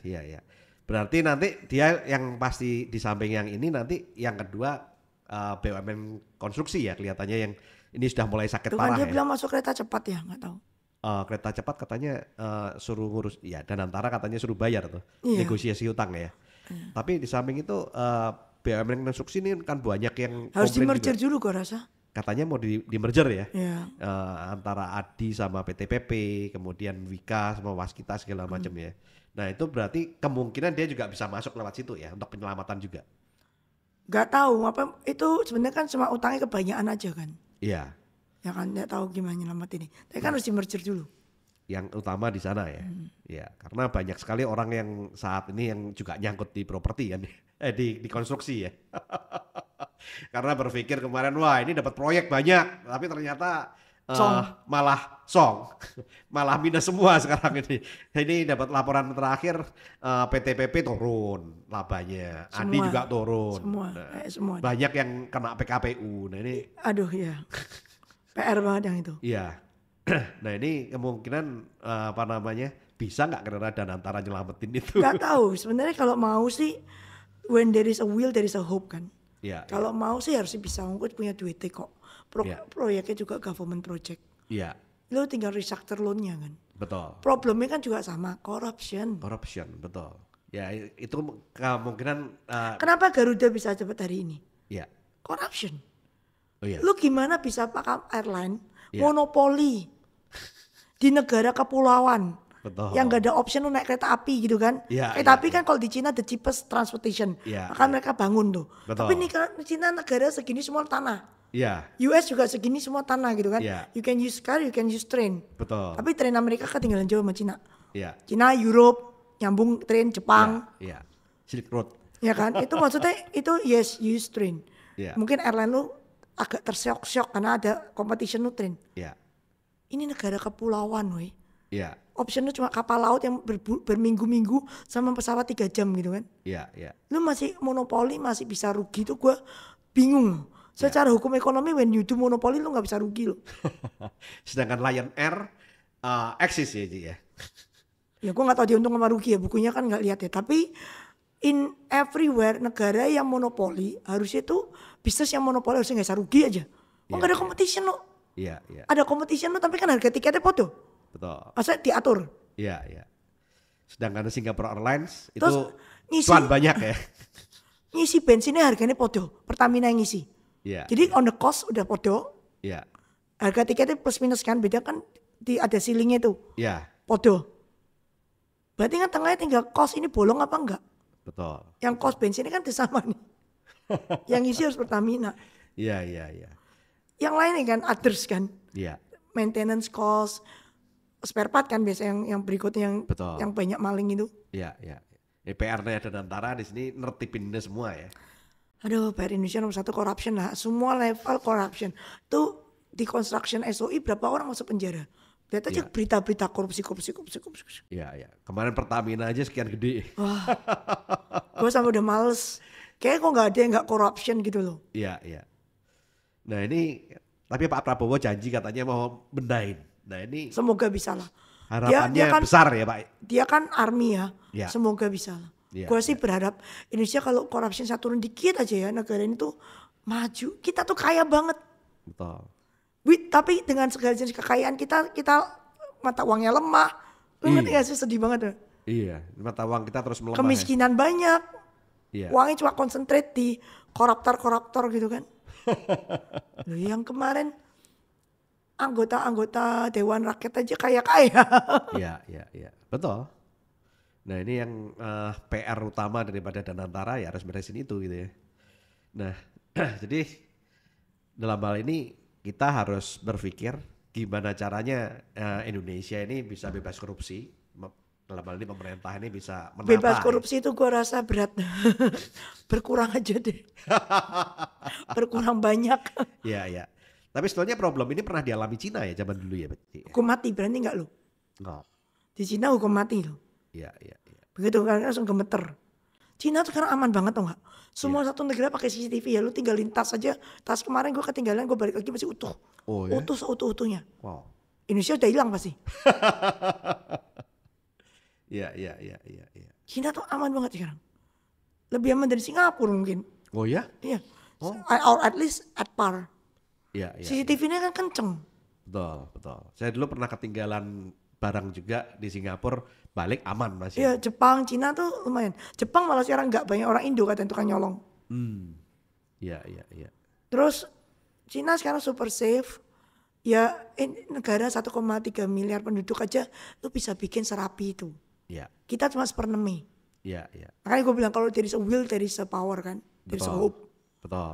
Speaker 2: Iya, iya. Berarti nanti dia yang pasti di samping yang ini nanti yang kedua BUMN konstruksi ya kelihatannya yang ini sudah mulai sakit
Speaker 1: Itu kan
Speaker 2: parah
Speaker 1: dia
Speaker 2: ya.
Speaker 1: bilang masuk kereta cepat ya, nggak tahu.
Speaker 2: Kereta cepat katanya suruh ngurus ya dan antara katanya suruh bayar tuh
Speaker 1: Iya.
Speaker 2: negosiasi utang ya. Tapi di samping itu BUMN konstruksi ini kan banyak yang
Speaker 1: Harus di
Speaker 2: komplain
Speaker 1: merger
Speaker 2: juga.
Speaker 1: dulu gua rasa.
Speaker 2: Katanya mau di merger ya.
Speaker 1: Iya.
Speaker 2: Antara ADI sama PTPP, kemudian Wika sama Waskita segala macam ya. Nah itu berarti kemungkinan dia juga bisa masuk lewat situ ya untuk penyelamatan juga.
Speaker 1: Nggak tahu apa itu sebenarnya kan cuma utangnya kebanyakan aja kan.
Speaker 2: Iya,
Speaker 1: Ya kan nggak tahu gimana nyelamat ini. Tapi kan harus di merger dulu.
Speaker 2: yang utama di sana ya. Ya, karena banyak sekali orang yang saat ini yang juga nyangkut di properti kan, di konstruksi ya. Karena berpikir kemarin wah ini dapat proyek banyak, tapi ternyata malah malah minus semua sekarang ini. Ini dapat laporan terakhir PTPP turun labanya, ADI
Speaker 1: Semua.
Speaker 2: juga turun.
Speaker 1: Semua,
Speaker 2: Nah,
Speaker 1: semua.
Speaker 2: banyak yang kena PKPU. Nah ini
Speaker 1: Aduh ya. PR banget yang itu.
Speaker 2: iya. Nah ini kemungkinan apa namanya bisa nggak karena dan antara nyelamatin itu?
Speaker 1: Nggak tahu. Sebenarnya kalau mau sih, when there is a will, there is a hope kan.
Speaker 2: Iya,
Speaker 1: Kalau mau sih harus bisa, ngikut punya duitnya kok.
Speaker 2: Iya.
Speaker 1: Proyeknya juga government project.
Speaker 2: iya,
Speaker 1: Lo tinggal restructure loan-nya kan.
Speaker 2: betul.
Speaker 1: Problemnya kan juga sama, corruption.
Speaker 2: Corruption, betul. Ya itu kemungkinan
Speaker 1: Kenapa Garuda bisa cepat hari ini?
Speaker 2: ya.
Speaker 1: Corruption.
Speaker 2: Oh iya.
Speaker 1: Lu gimana bisa pakai airline
Speaker 2: Iya.
Speaker 1: monopoli di negara kepulauan
Speaker 2: Betul.
Speaker 1: yang gak ada option lu naik kereta api gitu kan?
Speaker 2: Iya,
Speaker 1: Kereta
Speaker 2: iya,
Speaker 1: api kan kalau di Cina the cheapest transportation,
Speaker 2: Iya,
Speaker 1: maka
Speaker 2: iya.
Speaker 1: mereka bangun tuh.
Speaker 2: Betul.
Speaker 1: Tapi nih kan Cina negara segini semua tanah,
Speaker 2: Iya,
Speaker 1: US juga segini semua tanah gitu kan?
Speaker 2: Iya.
Speaker 1: You can use car, you can use train.
Speaker 2: betul.
Speaker 1: Tapi train Amerika ketinggalan jauh sama Cina.
Speaker 2: Iya.
Speaker 1: Cina, Europe, nyambung train Jepang,
Speaker 2: Iya. Silk Road.
Speaker 1: ya kan? Itu maksudnya itu yes use train.
Speaker 2: Iya.
Speaker 1: Mungkin airline lu agak tersyok-syok karena ada competition lu train.
Speaker 2: Iya.
Speaker 1: Ini negara kepulauan, woi.
Speaker 2: Iya.
Speaker 1: Option lu cuma kapal laut yang berminggu-minggu sama pesawat 3 jam gitu kan.
Speaker 2: Iya, iya.
Speaker 1: Lu masih monopoli masih bisa rugi tuh gue bingung. Secara hukum ekonomi when you do monopoli lu nggak bisa rugi lo.
Speaker 2: Sedangkan Lion Air eksis ya, Ji, ya.
Speaker 1: Ya gue nggak tahu dia untung sama rugi ya, bukunya kan nggak lihat ya. Tapi in everywhere negara yang monopoli harusnya tuh bisnis yang monopoli harusnya nggak bisa rugi aja. Oh nggak ada competition lo.
Speaker 2: Iya, iya.
Speaker 1: Ada competition lo tapi kan harga tiketnya podo.
Speaker 2: Betul.
Speaker 1: Maksudnya diatur.
Speaker 2: Iya, iya. Sedangkan Singapore Airlines
Speaker 1: Terus
Speaker 2: itu
Speaker 1: ngisi-
Speaker 2: cuan banyak ya.
Speaker 1: Ngisi bensinnya harganya podo. Pertamina yang ngisi.
Speaker 2: Iya.
Speaker 1: Jadi on the cost udah podo.
Speaker 2: Iya.
Speaker 1: Harga tiketnya plus minus kan beda kan ada ceilingnya tuh.
Speaker 2: Iya,
Speaker 1: Podo. Berarti kan tengahnya tinggal cost ini bolong apa enggak?
Speaker 2: betul.
Speaker 1: Yang cost bensinnya kan sama nih. Yang ngisi harus Pertamina.
Speaker 2: Iya, iya, iya.
Speaker 1: Yang lainnya kan others kan.
Speaker 2: Iya.
Speaker 1: Maintenance cost, spare part kan biasa yang berikutnya
Speaker 2: Betul.
Speaker 1: yang banyak maling itu.
Speaker 2: Iya, iya. PR-nya dan antara di sini nertipin ini semua ya.
Speaker 1: Aduh, PR Indonesia nomor 1 corruption lah. Semua level corruption. Tuh di construction SOI berapa orang masuk penjara? Lihat aja
Speaker 2: Iya.
Speaker 1: berita-berita korupsi.
Speaker 2: Iya, iya. Kemarin Pertamina aja sekian gede.
Speaker 1: Gue sampai udah males. Kayaknya kok nggak ada yang nggak corruption gitu loh.
Speaker 2: Iya, iya. Nah ini, tapi Pak Prabowo janji katanya mau benahin. Nah ini
Speaker 1: Semoga bisa lah.
Speaker 2: harapannya
Speaker 1: kan,
Speaker 2: besar ya Pak.
Speaker 1: Dia kan army ya.
Speaker 2: Iya.
Speaker 1: Semoga bisa lah.
Speaker 2: Iya,
Speaker 1: Gue sih berharap Indonesia kalau corruption saya turun dikit aja ya, negara ini tuh maju. Kita tuh kaya banget.
Speaker 2: Betul.
Speaker 1: Tapi dengan segala jenis kekayaan kita mata uangnya lemah. Lu ngerti gak sih, sedih banget ya.
Speaker 2: Iya, mata uang kita terus melemah.
Speaker 1: Kemiskinan banyak.
Speaker 2: Ya. Iya.
Speaker 1: Uangnya cuma konsentrate di koruptor gitu kan. Loh, yang kemarin anggota Dewan Rakyat aja kaya-kaya.
Speaker 2: Iya, iya, iya. Betul. Nah ini yang PR utama daripada Danantara ya harus beresin itu gitu ya. Nah jadi dalam hal ini kita harus berpikir gimana caranya Indonesia ini bisa bebas korupsi dalam hal ini pemerintah ini bisa menata.
Speaker 1: Bebas korupsi itu gue rasa berat. Berkurang aja deh. Berkurang banyak.
Speaker 2: Ya, ya. Tapi sebetulnya problem ini pernah dialami Cina ya zaman dulu ya, Ci?
Speaker 1: Hukum mati, berani nggak lo?
Speaker 2: Oh,
Speaker 1: Di Cina hukum mati lo.
Speaker 2: iya, iya, iya.
Speaker 1: Begitu kan langsung gemeter. Cina tuh sekarang aman banget tau nggak? Semua satu negara pakai CCTV ya. Lu tinggalin tas aja. Tas kemarin gue ketinggalan, gue balik lagi masih utuh.
Speaker 2: Oh ya?
Speaker 1: Utuh seutuh-utuhnya.
Speaker 2: Wow.
Speaker 1: Indonesia udah hilang pasti.
Speaker 2: Iya, iya, iya, iya, iya.
Speaker 1: Cina tuh aman banget sekarang. Lebih aman dari Singapura mungkin.
Speaker 2: Oh ya?
Speaker 1: Iya.
Speaker 2: Oh.
Speaker 1: Or at least at par.
Speaker 2: Iya, iya.
Speaker 1: CCTV-nya kan kenceng.
Speaker 2: Betul, betul. Saya dulu pernah ketinggalan barang juga di Singapura, balik aman masih.
Speaker 1: Iya, Jepang, Cina tuh lumayan. Jepang malah sekarang nggak banyak orang Indo katanya tukang nyolong.
Speaker 2: Iya, iya, iya.
Speaker 1: Terus Cina sekarang super safe. Ya negara 1,3 miliar penduduk aja lu bisa bikin serapi itu.
Speaker 2: Iya,
Speaker 1: Kita cuma 1/6.
Speaker 2: iya, iya.
Speaker 1: Makanya gue bilang kalau there is a will, there is a power kan. There is a
Speaker 2: Betul.
Speaker 1: hope.
Speaker 2: Betul.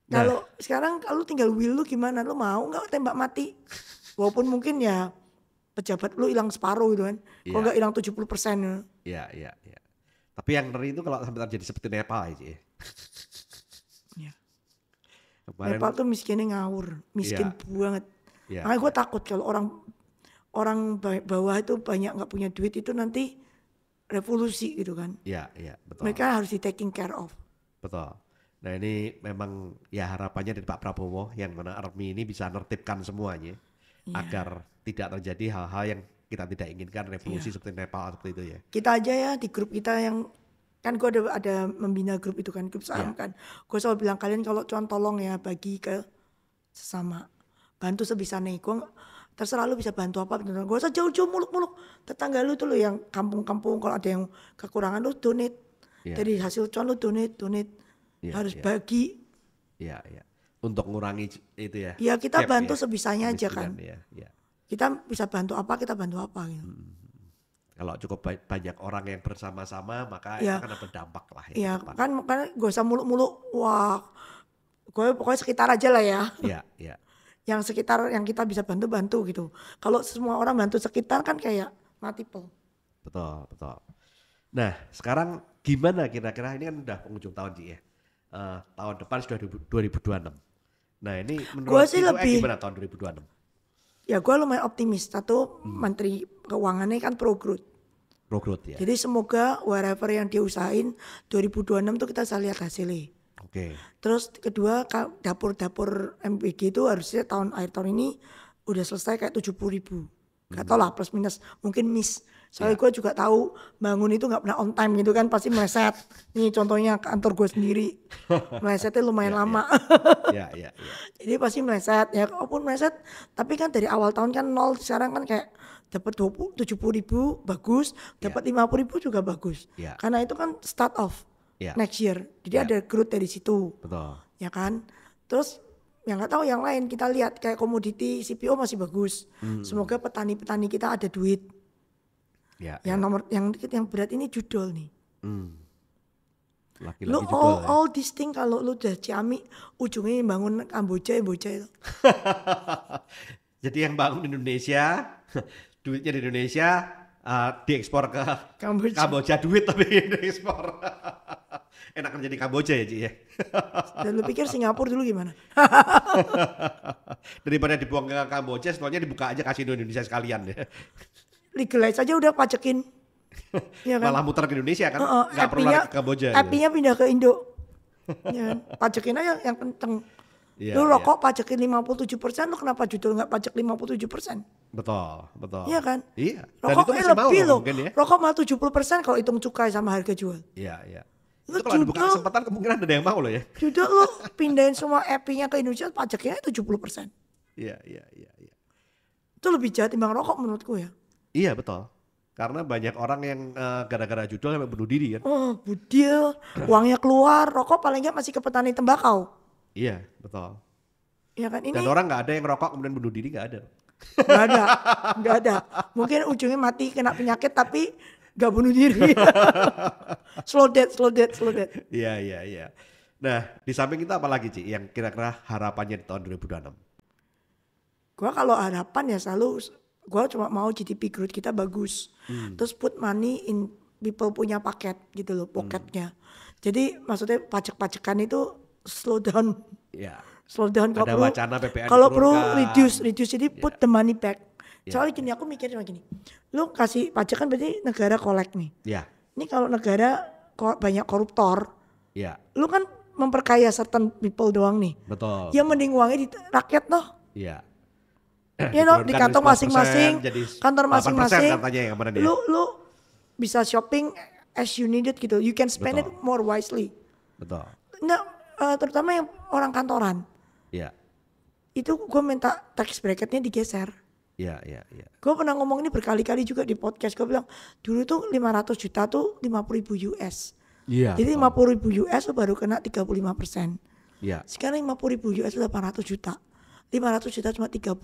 Speaker 1: Kalau sekarang kalau tinggal will lu gimana? Lu mau nggak tembak mati? Walaupun mungkin ya pejabat lu hilang separuh gitu kan. Kalau
Speaker 2: Iya.
Speaker 1: nggak hilang 70%.
Speaker 2: Iya, iya, iya. Tapi yang ngeri itu kalau sampai terjadi seperti Nepal aja ya.
Speaker 1: Ya.
Speaker 2: Kemarin,
Speaker 1: Nepal tuh miskinnya ngawur, miskin
Speaker 2: Iya.
Speaker 1: banget.
Speaker 2: Iya,
Speaker 1: Makanya gue takut kalau orang bawah itu banyak nggak punya duit itu nanti revolusi gitu kan.
Speaker 2: iya, iya, betul.
Speaker 1: Mereka harus di taking care of.
Speaker 2: Betul. Nah ini memang ya harapannya dari Pak Prabowo yang mana ARMY ini bisa nertibkan semuanya agar tidak terjadi hal-hal yang kita tidak inginkan, revolusi seperti Nepal seperti itu ya.
Speaker 1: Kita aja ya di grup kita yang kan gue ada membina grup itu kan, grup saham kan. Gue selalu bilang kalian kalau cuan tolong ya bagi ke sesama, bantu sebisa nih. Gue terserah lu bisa bantu apa, gue usah jauh-jauh muluk-muluk. Tetangga lu tuh lo yang kampung-kampung kalau ada yang kekurangan lu donate.
Speaker 2: Iya.
Speaker 1: Dari hasil cuan lu donate.
Speaker 2: Iya,
Speaker 1: Harus
Speaker 2: iya.
Speaker 1: bagi.
Speaker 2: Iya, iya. Untuk mengurangi itu ya.
Speaker 1: Ya kita
Speaker 2: gap
Speaker 1: bantu
Speaker 2: ya,
Speaker 1: sebisanya aja
Speaker 2: kemiskinan
Speaker 1: kan.
Speaker 2: Ya, ya.
Speaker 1: Kita bisa bantu apa, kita bantu apa gitu.
Speaker 2: Kalau cukup banyak orang yang bersama-sama maka
Speaker 1: Iya.
Speaker 2: itu akan berdampak lah.
Speaker 1: Iya
Speaker 2: ke depan.
Speaker 1: kan gak usah muluk-muluk. Wah, gue pokoknya sekitar aja lah ya.
Speaker 2: Iya, iya.
Speaker 1: Yang sekitar yang kita bisa bantu gitu. Kalau semua orang bantu sekitar kan kayak multiple.
Speaker 2: Betul, betul. Nah, sekarang gimana kira-kira ini kan udah penghujung tahun Ci ya. Tahun depan sudah 2026. Nah, ini menurut
Speaker 1: Gua sih
Speaker 2: Ibu
Speaker 1: lebih-
Speaker 2: gimana tahun 2026?
Speaker 1: Ya gue lumayan optimis. Satu, Menteri Keuangannya kan pro growth.
Speaker 2: Pro growth ya.
Speaker 1: Jadi semoga whatever yang diusahain 2026 tuh kita bisa lihat hasilnya.
Speaker 2: Oke.
Speaker 1: Terus kedua, dapur-dapur MPG itu harusnya akhir tahun ini udah selesai kayak 70.000. Gak tau lah plus minus, mungkin miss. Soalnya gue juga tahu bangun itu gak pernah on time gitu kan, pasti meleset. Nih contohnya kantor gue sendiri, melesetnya lumayan lama.
Speaker 2: Iya, iya, iya.
Speaker 1: Jadi pasti meleset, ya walaupun meleset, tapi kan dari awal tahun kan nol, sekarang kan kayak dapat 70.000 bagus, dapat 50.000 juga bagus.
Speaker 2: Ya.
Speaker 1: Karena itu kan start off
Speaker 2: Ya.
Speaker 1: next year, jadi
Speaker 2: Ya.
Speaker 1: ada growth dari situ.
Speaker 2: Betul.
Speaker 1: Ya kan. Terus yang nggak tahu yang lain kita lihat kayak komoditi CPO masih bagus. Semoga petani-petani kita ada duit.
Speaker 2: Ya.
Speaker 1: Yang berat ini judul nih.
Speaker 2: Laki-laki
Speaker 1: Lu
Speaker 2: judul ya.
Speaker 1: all this thing kalau lu udah Ciamik ujungnya bangun Kamboja itu.
Speaker 2: Jadi yang bangun di Indonesia, duitnya di Indonesia diekspor ke
Speaker 1: Kamboja.
Speaker 2: Kamboja duit tapi diekspor. Enakan jadi Kamboja ya Ci ya.
Speaker 1: Dan lu pikir Singapura dulu gimana?
Speaker 2: Daripada dibuang ke Kamboja, setelahnya dibuka aja kasino Indonesia sekalian ya.
Speaker 1: Legalize aja udah pajakin. Ya kan?
Speaker 2: Malah muter ke Indonesia kan, nggak perlu lari ke Kamboja. gitu.
Speaker 1: App-nya pindah ke Indo. Ya kan? Pajakin aja yang kenceng.
Speaker 2: Iya,
Speaker 1: Lu
Speaker 2: iya.
Speaker 1: rokok pajakin 57%, lu kenapa judul nggak pajak 57%?
Speaker 2: Betul, betul.
Speaker 1: Iya kan?
Speaker 2: Iya. Dan
Speaker 1: Rokok
Speaker 2: itu masih mau
Speaker 1: lebih loh.
Speaker 2: mungkin ya.
Speaker 1: Rokok malah 70% kalau hitung cukai sama harga jual.
Speaker 2: Iya, iya.
Speaker 1: Lu
Speaker 2: Itu kalau dibuka
Speaker 1: judul-
Speaker 2: kesempatan kemungkinan ada yang mau loh ya.
Speaker 1: Judul lu pindahin semua app-nya ke Indonesia pajaknya 70%.
Speaker 2: Iya, iya, iya, iya.
Speaker 1: Itu lebih jahat timbang rokok menurutku ya.
Speaker 2: Iya betul. Karena banyak orang yang gara-gara judul sampai bunuh diri kan.
Speaker 1: Oh, budil, uangnya keluar, rokok paling nggak masih ke petani tembakau.
Speaker 2: Iya, betul.
Speaker 1: Ya kan ini
Speaker 2: Dan orang nggak ada yang rokok kemudian bunuh diri, nggak ada.
Speaker 1: nggak ada. Mungkin ujungnya mati kena penyakit tapi nggak bunuh diri. slow death.
Speaker 2: Iya, iya, iya. Nah, di samping itu apa lagi Ci yang kira-kira harapannya di tahun 2026?
Speaker 1: Gua kalau harapan ya selalu Gua cuma mau GDP growth kita bagus. Terus put money in people punya paket gitu loh, pocketnya. Jadi maksudnya pajak-pajakan itu slow down.
Speaker 2: Ya.
Speaker 1: Slow down kalau
Speaker 2: Ada
Speaker 1: perlu.
Speaker 2: wacana PPN
Speaker 1: Kalau perlu
Speaker 2: diturunkan.
Speaker 1: reduce. Jadi put the money back. Soalnya gini, aku mikir cuma gini. Lu kasih pajak kan berarti negara collect nih.
Speaker 2: Ya.
Speaker 1: Ini kalau negara banyak koruptor,
Speaker 2: Ya.
Speaker 1: lu kan memperkaya certain people doang nih.
Speaker 2: Betul.
Speaker 1: Ya mending uangnya di rakyat noh.
Speaker 2: Iya.
Speaker 1: Ya no, di
Speaker 2: Diturunkan
Speaker 1: kantong
Speaker 2: 11%
Speaker 1: masing-masing,
Speaker 2: jadi
Speaker 1: kantor
Speaker 2: 8%
Speaker 1: masing-masing.
Speaker 2: katanya yang kemarin ya.
Speaker 1: Lu bisa shopping as you need it gitu. You can spend it
Speaker 2: Betul.
Speaker 1: more wisely.
Speaker 2: Betul.
Speaker 1: Nah, terutama yang orang kantoran.
Speaker 2: Iya.
Speaker 1: Itu gue minta tax bracketnya digeser.
Speaker 2: Iya, iya, iya.
Speaker 1: Gue pernah ngomong ini berkali-kali juga di podcast. Gue bilang dulu tuh 500 juta tuh 50.000 US.
Speaker 2: Iya.
Speaker 1: Jadi 50.000 US lu baru kena 35%.
Speaker 2: Iya.
Speaker 1: Sekarang 50.000 US 800 juta. 500 juta cuma 30.000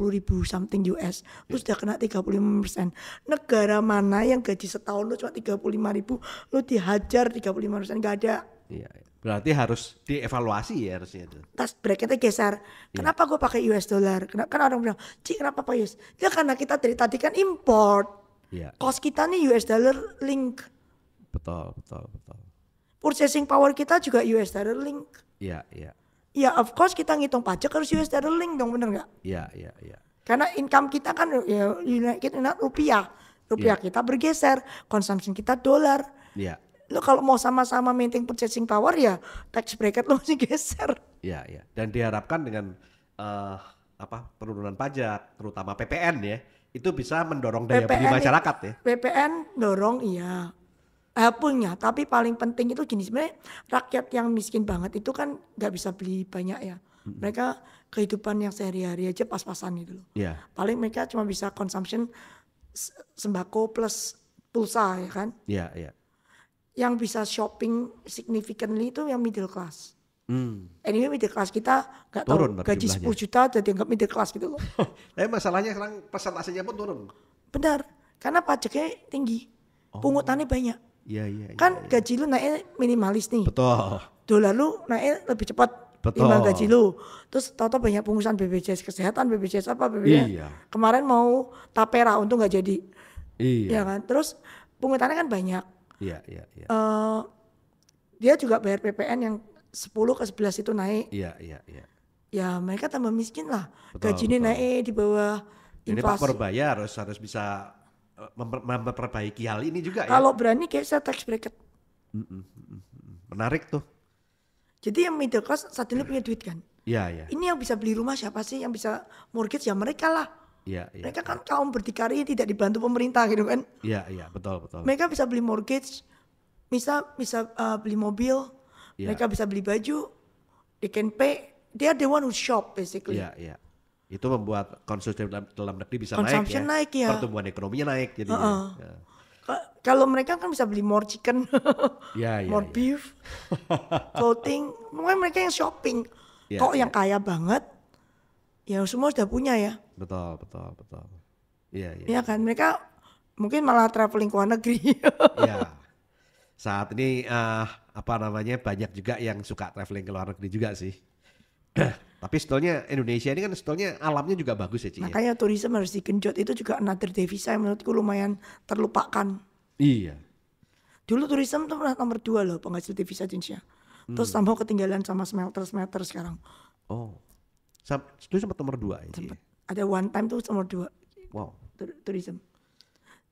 Speaker 1: something US. Lu sudah kena 35%. Negara mana yang gaji setahun lu cuma 35.000, lu dihajar 35%? Gak ada.
Speaker 2: Iya. Berarti harus dievaluasi ya harusnya itu.
Speaker 1: Tas bracketnya geser. Kenapa gue pakai US dollar? Kan orang bilang, Ci kenapa pakai US? Ya karena kita dari tadi kan import.
Speaker 2: Iya.
Speaker 1: Cost kita nih US dollar link.
Speaker 2: Betul, betul, betul.
Speaker 1: Purchasing power kita juga US dollar link.
Speaker 2: Iya, iya.
Speaker 1: Ya of course kita ngitung pajak harus US dollar link dong, bener gak?
Speaker 2: Iya, iya, iya.
Speaker 1: Karena income kita kan ya rupiah. Rupiah kita bergeser, consumption kita dolar.
Speaker 2: Iya.
Speaker 1: Lo kalau mau sama-sama maintain purchasing power ya tax bracket lo masih geser.
Speaker 2: Iya, iya. Dan diharapkan dengan penurunan pajak, terutama PPN ya, itu bisa mendorong daya beli masyarakat ya.
Speaker 1: PPN dorong iya. Punya, tapi paling penting itu gini, sebenarnya rakyat yang miskin banget itu kan nggak bisa beli banyak ya. Mereka kehidupan yang sehari-hari aja pas-pasan gitu loh.
Speaker 2: Iya.
Speaker 1: Paling mereka cuma bisa consumption sembako plus pulsa ya kan.
Speaker 2: Iya, iya.
Speaker 1: Yang bisa shopping significantly itu yang middle class.
Speaker 2: Hmm.
Speaker 1: Anyway middle class kita nggak tahu
Speaker 2: Turun berarti
Speaker 1: gaji
Speaker 2: jumlahnya.
Speaker 1: 10 juta jadi anggap middle class gitu loh.
Speaker 2: Tapi masalahnya sekarang persentasenya pun turun.
Speaker 1: Benar, karena pajaknya tinggi, pungutannya banyak.
Speaker 2: Iya, iya, iya.
Speaker 1: Kan gaji lu naiknya minimalis nih.
Speaker 2: Betul.
Speaker 1: Dolar lu naik lebih cepat
Speaker 2: Betul.
Speaker 1: timbang gaji lu. Terus tahu-tahu banyak pungutan BPJS kesehatan, BPJS apa, BPJS.
Speaker 2: Iya.
Speaker 1: Kemarin mau tapera untung nggak jadi.
Speaker 2: Iya.
Speaker 1: Ya kan? Terus pungutannya kan banyak.
Speaker 2: Iya, iya, iya.
Speaker 1: Dia juga bayar PPN yang 10 ke 11 itu naik.
Speaker 2: Iya, iya, iya.
Speaker 1: Ya mereka tambah miskin lah.
Speaker 2: Betul,
Speaker 1: Gajinya
Speaker 2: betul.
Speaker 1: naik di bawah
Speaker 2: Jadi Pak
Speaker 1: inflasi.
Speaker 2: Purbaya harus bisa memperbaiki hal ini juga ya.
Speaker 1: Kalau berani kayak saya tax bracket.
Speaker 2: Menarik tuh.
Speaker 1: Jadi yang middle class saat ini punya duit kan.
Speaker 2: Iya, iya.
Speaker 1: Ini yang bisa beli rumah siapa sih? Yang bisa mortgage ya mereka lah.
Speaker 2: Iya, iya.
Speaker 1: Mereka kan kaum berdikari tidak dibantu pemerintah gitu kan.
Speaker 2: Iya, iya, betul, betul.
Speaker 1: Mereka bisa beli mortgage, bisa beli mobil,
Speaker 2: Iya.
Speaker 1: mereka bisa beli baju, they can pay, they are the one who shop basically.
Speaker 2: Iya, iya. Itu membuat konsumsi dalam negeri bisa
Speaker 1: Consumption naik ya.
Speaker 2: Pertumbuhan ekonominya naik jadinya. Ya.
Speaker 1: Kalau mereka kan bisa beli more chicken,
Speaker 2: Iya, iya,
Speaker 1: more
Speaker 2: iya.
Speaker 1: beef, clothing, mungkin mereka yang shopping.
Speaker 2: Iya,
Speaker 1: Kok
Speaker 2: iya.
Speaker 1: yang kaya banget, ya semua sudah punya ya.
Speaker 2: Betul, betul, betul. Iya, iya.
Speaker 1: Ya kan mereka mungkin malah traveling ke luar negeri.
Speaker 2: Iya. Saat ini banyak juga yang suka traveling ke luar negeri juga sih. Tapi sebetulnya Indonesia ini kan sebetulnya alamnya juga bagus ya Ci. Ya?
Speaker 1: Makanya tourism harus digenjot, itu juga another devisa yang menurutku lumayan terlupakan.
Speaker 2: Iya.
Speaker 1: Dulu tourism tuh pernah nomor 2 loh penghasil devisa Indonesia. Terus tambah ketinggalan sama smelter sekarang.
Speaker 2: Oh. Itu sempat nomor 2 ya Ci?
Speaker 1: Ada one time tuh nomor 2
Speaker 2: Wow.
Speaker 1: tourism.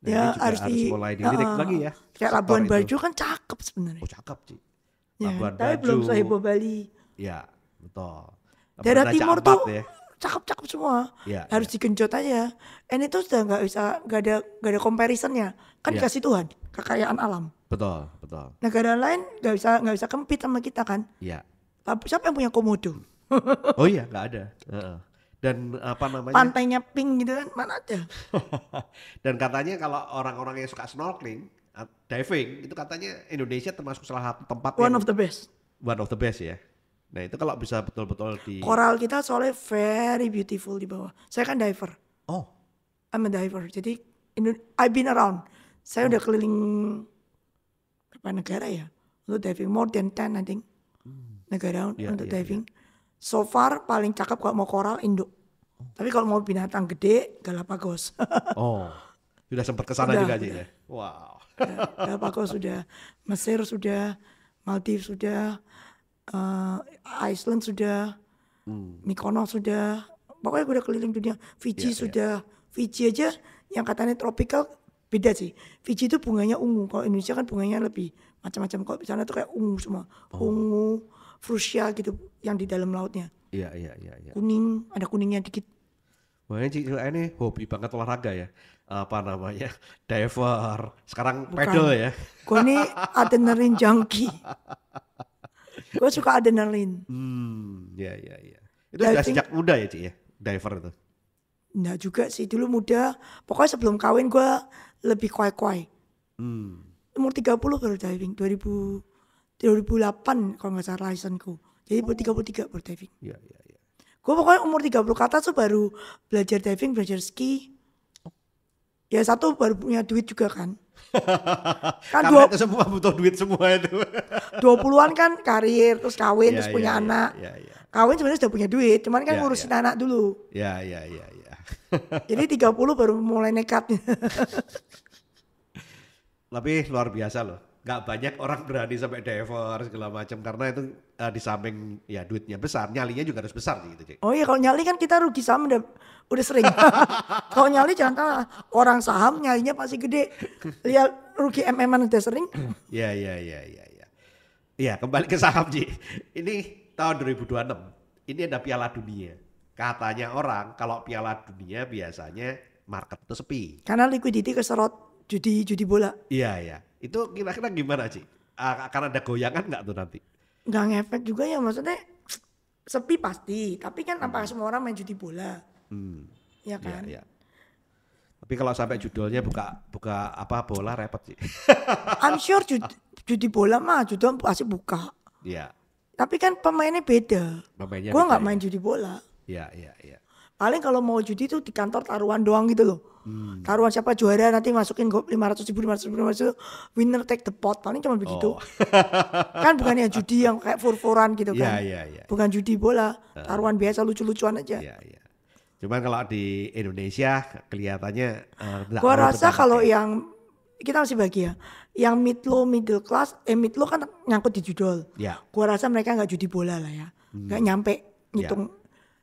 Speaker 2: Nah,
Speaker 1: Ya
Speaker 2: ini juga harus mulai dilirik lagi ya.
Speaker 1: Kayak
Speaker 2: sektor
Speaker 1: Labuan
Speaker 2: itu.
Speaker 1: Bajo kan cakep sebenarnya.
Speaker 2: Oh cakep Ci.
Speaker 1: Ya,
Speaker 2: Labuan
Speaker 1: tapi
Speaker 2: Bajo.
Speaker 1: belum seheboh Bali.
Speaker 2: Ya, betul.
Speaker 1: Daerah
Speaker 2: Raja
Speaker 1: timur
Speaker 2: Ampat
Speaker 1: tuh
Speaker 2: ya.
Speaker 1: cakep-cakep semua.
Speaker 2: Iya,
Speaker 1: Harus digenjot aja. And itu sudah nggak ada comparisonnya. Kan
Speaker 2: Iya.
Speaker 1: dikasih Tuhan kekayaan alam.
Speaker 2: Betul, betul.
Speaker 1: Negara lain nggak bisa compete sama kita kan.
Speaker 2: Iya.
Speaker 1: Siapa yang punya komodo?
Speaker 2: Oh iya, nggak ada. Heeh. Dan apa namanya?
Speaker 1: Pantainya pink gitu kan, mana ada?
Speaker 2: Dan katanya kalau orang-orang yang suka snorkeling, diving, itu katanya Indonesia termasuk salah satu tempat
Speaker 1: One
Speaker 2: yang
Speaker 1: of the best.
Speaker 2: one of the best ya. Nah itu kalau bisa betul-betul di.
Speaker 1: Koral kita soalnya very beautiful di bawah. Saya kan diver,
Speaker 2: Oh,
Speaker 1: I'm a diver. Jadi I've been around. Saya udah keliling berapa negara ya untuk diving, more than 10 I think negara
Speaker 2: Iya,
Speaker 1: untuk
Speaker 2: iya,
Speaker 1: diving. So far paling cakep kalau mau koral Indo. Tapi kalau mau binatang gede, Galapagos.
Speaker 2: Oh, sudah sempat ke sana
Speaker 1: Udah,
Speaker 2: juga Ci
Speaker 1: udah.
Speaker 2: ya. Wow.
Speaker 1: Galapagos sudah, Mesir sudah, Maldives sudah, Iceland sudah, Mykonos sudah. Pokoknya gue udah keliling dunia. Fiji
Speaker 2: Iya, iya.
Speaker 1: sudah. Fiji aja yang katanya tropical beda sih. Fiji itu bunganya ungu. Kalau Indonesia kan bunganya lebih macam-macam. Kalau di sana tuh kayak ungu semua. Ungu, fuchsia gitu yang di dalam lautnya.
Speaker 2: Iya, iya, iya, iya.
Speaker 1: Kuning, ada kuningnya dikit.
Speaker 2: Wah ini Cik Cila ini hobi banget olahraga ya. Apa namanya? Diver. Sekarang
Speaker 1: Bukan.
Speaker 2: pedal ya.
Speaker 1: Gue ini adrenalin junkie. Gue suka adrenalin.
Speaker 2: Iya, iya, iya. Itu sudah
Speaker 1: Diving.
Speaker 2: sejak muda ya Cik ya? Diver itu?
Speaker 1: Enggak juga sih, dulu muda. Pokoknya sebelum kawin gue lebih kuai-kuai. Umur 30 baru diving, 2008 kalau nggak salah license-ku. Jadi 33 baru diving.
Speaker 2: Iya, iya, iya.
Speaker 1: Gue pokoknya umur 30 ke atas tuh baru belajar diving, belajar ski. Ya satu baru punya duit juga kan. Kan
Speaker 2: Karena itu semua butuh duit semua itu.
Speaker 1: 20-an kan karir, terus kawin,
Speaker 2: Iya,
Speaker 1: terus punya
Speaker 2: iya,
Speaker 1: anak.
Speaker 2: iya, iya.
Speaker 1: Kawin sebenarnya sudah punya duit, cuman kan
Speaker 2: Iya,
Speaker 1: ngurusin anak dulu.
Speaker 2: Iya, iya, iya, iya.
Speaker 1: Jadi 30 baru mulai nekat.
Speaker 2: Tapi luar biasa loh. Gak banyak orang berani sampai diver segala macam karena itu di samping ya duitnya besar, nyalinya juga harus besar sih gitu, Cik.
Speaker 1: Oh iya kalau nyali kan kita rugi saham udah sering. Kalau nyali jangan salah, orang saham nyalinya pasti gede. Lihat rugi MM-an udah sering.
Speaker 2: Iya, iya, iya, iya, iya. Iya, kembali ke saham, Ci. Ini tahun 2026. Ini ada Piala Dunia. Katanya orang kalau Piala Dunia biasanya market itu sepi.
Speaker 1: Karena liquidity keserot judi bola.
Speaker 2: Iya, iya. Itu kira-kira gimana, Ci? Akan ada goyangan nggak tuh nanti?
Speaker 1: Nggak ngefek juga ya, maksudnya sepi pasti. Tapi kan apakah semua orang main judi bola? Ya kan?
Speaker 2: Iya, iya. Tapi kalau sampai judulnya buka apa bola repot sih.
Speaker 1: I'm sure judi bola mah judi pasti buka.
Speaker 2: Iya,
Speaker 1: Tapi kan pemainnya beda.
Speaker 2: pemainnya
Speaker 1: Gue
Speaker 2: beda
Speaker 1: nggak
Speaker 2: ya.
Speaker 1: main judi bola.
Speaker 2: Iya, iya, iya.
Speaker 1: Paling kalau mau judi tuh di kantor taruhan doang gitu loh. Taruhan siapa juara nanti masukin 500.000, 500.000, winner take the pot. Paling cuma begitu.
Speaker 2: Oh.
Speaker 1: Kan bukan yang judi yang kayak fur-furan gitu
Speaker 2: Iya,
Speaker 1: kan.
Speaker 2: iya, iya.
Speaker 1: Bukan judi bola. Taruhan biasa lucu-lucuan aja.
Speaker 2: Iya, iya. Cuman kalau di Indonesia kelihatannya nggak
Speaker 1: Gua
Speaker 2: terlalu
Speaker 1: rasa
Speaker 2: berdampak
Speaker 1: kalau
Speaker 2: ya.
Speaker 1: yang kita masih bagi ya. Yang mid low middle class, mid low kan nyangkut di judul.
Speaker 2: Ya.
Speaker 1: Gua rasa mereka nggak judi bola lah ya. Nggak nyampe ngitung.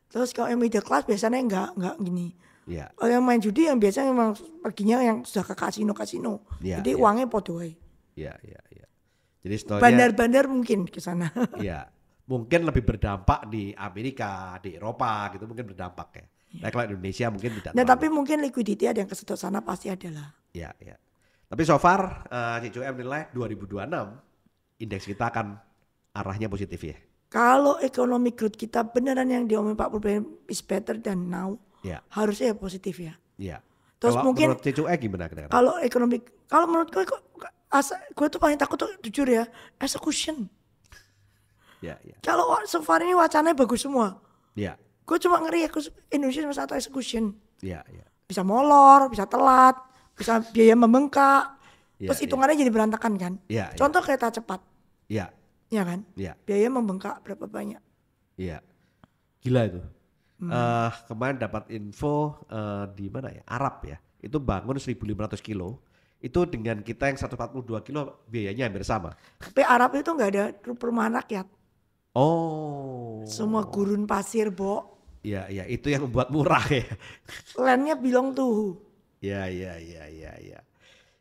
Speaker 1: Terus kalau yang middle class biasanya nggak gini.
Speaker 2: Iya.
Speaker 1: Kalau yang main judi yang biasanya memang perginya yang sudah ke kasino.
Speaker 2: Iya,
Speaker 1: Jadi
Speaker 2: iya.
Speaker 1: uangnya podo ae.
Speaker 2: Iya, iya, iya. Jadi story-nya
Speaker 1: Bandar-bandar mungkin ke sana.
Speaker 2: iya, mungkin lebih berdampak di Amerika, di Eropa gitu mungkin berdampak ya. Nah, kalau Indonesia mungkin tidak
Speaker 1: Nah
Speaker 2: terlalu.
Speaker 1: tapi mungkin liquidity ada yang kesedot sana pasti ada lah.
Speaker 2: Iya, iya. Tapi so far CCUM nilai 2026 indeks kita akan arahnya positif ya.
Speaker 1: Kalau ekonomi growth kita beneran yang diomongin Pak Presiden is better than now,
Speaker 2: Iya,
Speaker 1: harusnya ya positif ya.
Speaker 2: iya.
Speaker 1: Terus
Speaker 2: Kalau
Speaker 1: mungkin
Speaker 2: menurut CCUM gimana kira-kira?
Speaker 1: kalau ekonomi, kalau menurut gue tuh paling takut tuh jujur ya, execution.
Speaker 2: Iya, iya.
Speaker 1: Kalau so far ini wacananya bagus semua.
Speaker 2: Iya,
Speaker 1: Gue cuma ngeri Indonesia cuma satu execution.
Speaker 2: iya, iya.
Speaker 1: Bisa molor, bisa telat, bisa biaya membengkak.
Speaker 2: Iya,
Speaker 1: Terus hitungannya jadi berantakan kan.
Speaker 2: Iya, iya.
Speaker 1: Contoh kereta cepat,
Speaker 2: Iya,
Speaker 1: ya kan?
Speaker 2: iya,
Speaker 1: Biaya membengkak berapa banyak.
Speaker 2: iya. Gila itu. Kemarin dapat info di mana ya? Arab ya. Itu bangun 1.500 kilo. Itu dengan kita yang 142 kilo biayanya hampir sama.
Speaker 1: Tapi Arab itu nggak ada perumahan rakyat.
Speaker 2: Oh.
Speaker 1: Semua gurun pasir, Bo.
Speaker 2: Iya, iya. Itu yang membuat murah ya.
Speaker 1: Landnya belong tuh.
Speaker 2: Iya, iya, iya, iya, iya.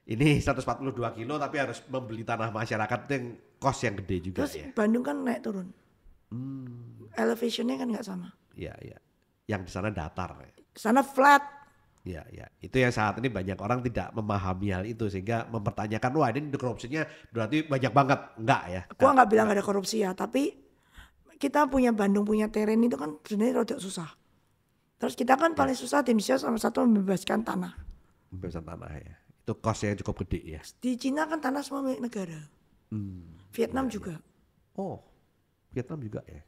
Speaker 2: Ini 142 kilo tapi harus membeli tanah masyarakat itu yang cost yang gede juga
Speaker 1: Terus
Speaker 2: ya.
Speaker 1: Bandung kan naik turun. Elevationnya kan nggak sama.
Speaker 2: Iya, iya. Yang di sana datar ya.
Speaker 1: Sana flat.
Speaker 2: Iya, iya. Itu yang saat ini banyak orang tidak memahami hal itu sehingga mempertanyakan wah ini korupsinya berarti banyak banget. Enggak ya.
Speaker 1: Gua nggak bilang nggak ada korupsi ya, tapi kita punya Bandung punya teren itu kan sebenarnya rada susah. Terus kita kan paling susah di Indonesia sama satu membebaskan tanah.
Speaker 2: Pembebasan tanah ya. Itu costnya cukup gede ya.
Speaker 1: Di Cina kan tanah semua milik negara. Vietnam juga
Speaker 2: Oh, Vietnam juga ya.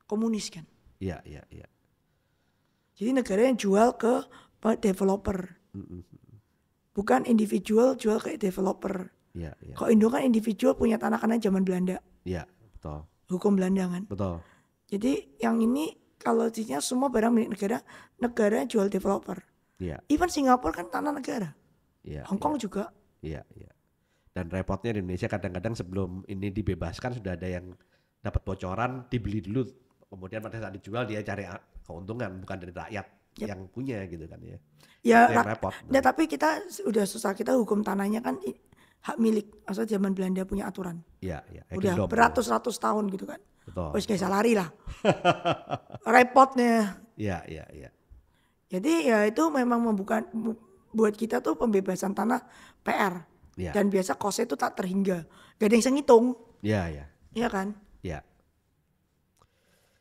Speaker 1: komunis kan.
Speaker 2: Iya, iya, iya.
Speaker 1: Jadi negara yang jual ke developer. Bukan individual jual ke developer.
Speaker 2: Iya, iya.
Speaker 1: Kalau Indo kan individual punya tanah karena zaman Belanda.
Speaker 2: Iya, betul.
Speaker 1: Hukum Belanda kan.
Speaker 2: Betul.
Speaker 1: Jadi yang ini kalau jadinya semua barang milik negara, negara jual developer.
Speaker 2: Iya.
Speaker 1: Even Singapura kan tanah negara.
Speaker 2: Iya.
Speaker 1: Hong Kong juga.
Speaker 2: Iya, iya. Dan repotnya di Indonesia kadang-kadang sebelum ini dibebaskan sudah ada yang dapat bocoran, dibeli dulu, kemudian pada saat dijual dia cari keuntungan, bukan dari rakyat yang punya gitu kan ya.
Speaker 1: Ya,
Speaker 2: Itu yang repot.
Speaker 1: nah, tapi kita udah susah, kita hukum tanahnya kan hak milik. Maksudnya zaman Belanda punya aturan.
Speaker 2: Iya, iya.
Speaker 1: Udah
Speaker 2: Eigendom.
Speaker 1: beratus-ratus tahun gitu kan.
Speaker 2: Betul.
Speaker 1: Wes gak bisa lari lah. Repotnya.
Speaker 2: Iya, iya, iya.
Speaker 1: Jadi ya itu memang buat kita tuh pembebasan tanah PR.
Speaker 2: Iya.
Speaker 1: Dan biasa kosnya itu tak terhingga. Gak ada yang bisa ngitung.
Speaker 2: Iya, iya.
Speaker 1: Iya kan?
Speaker 2: Iya.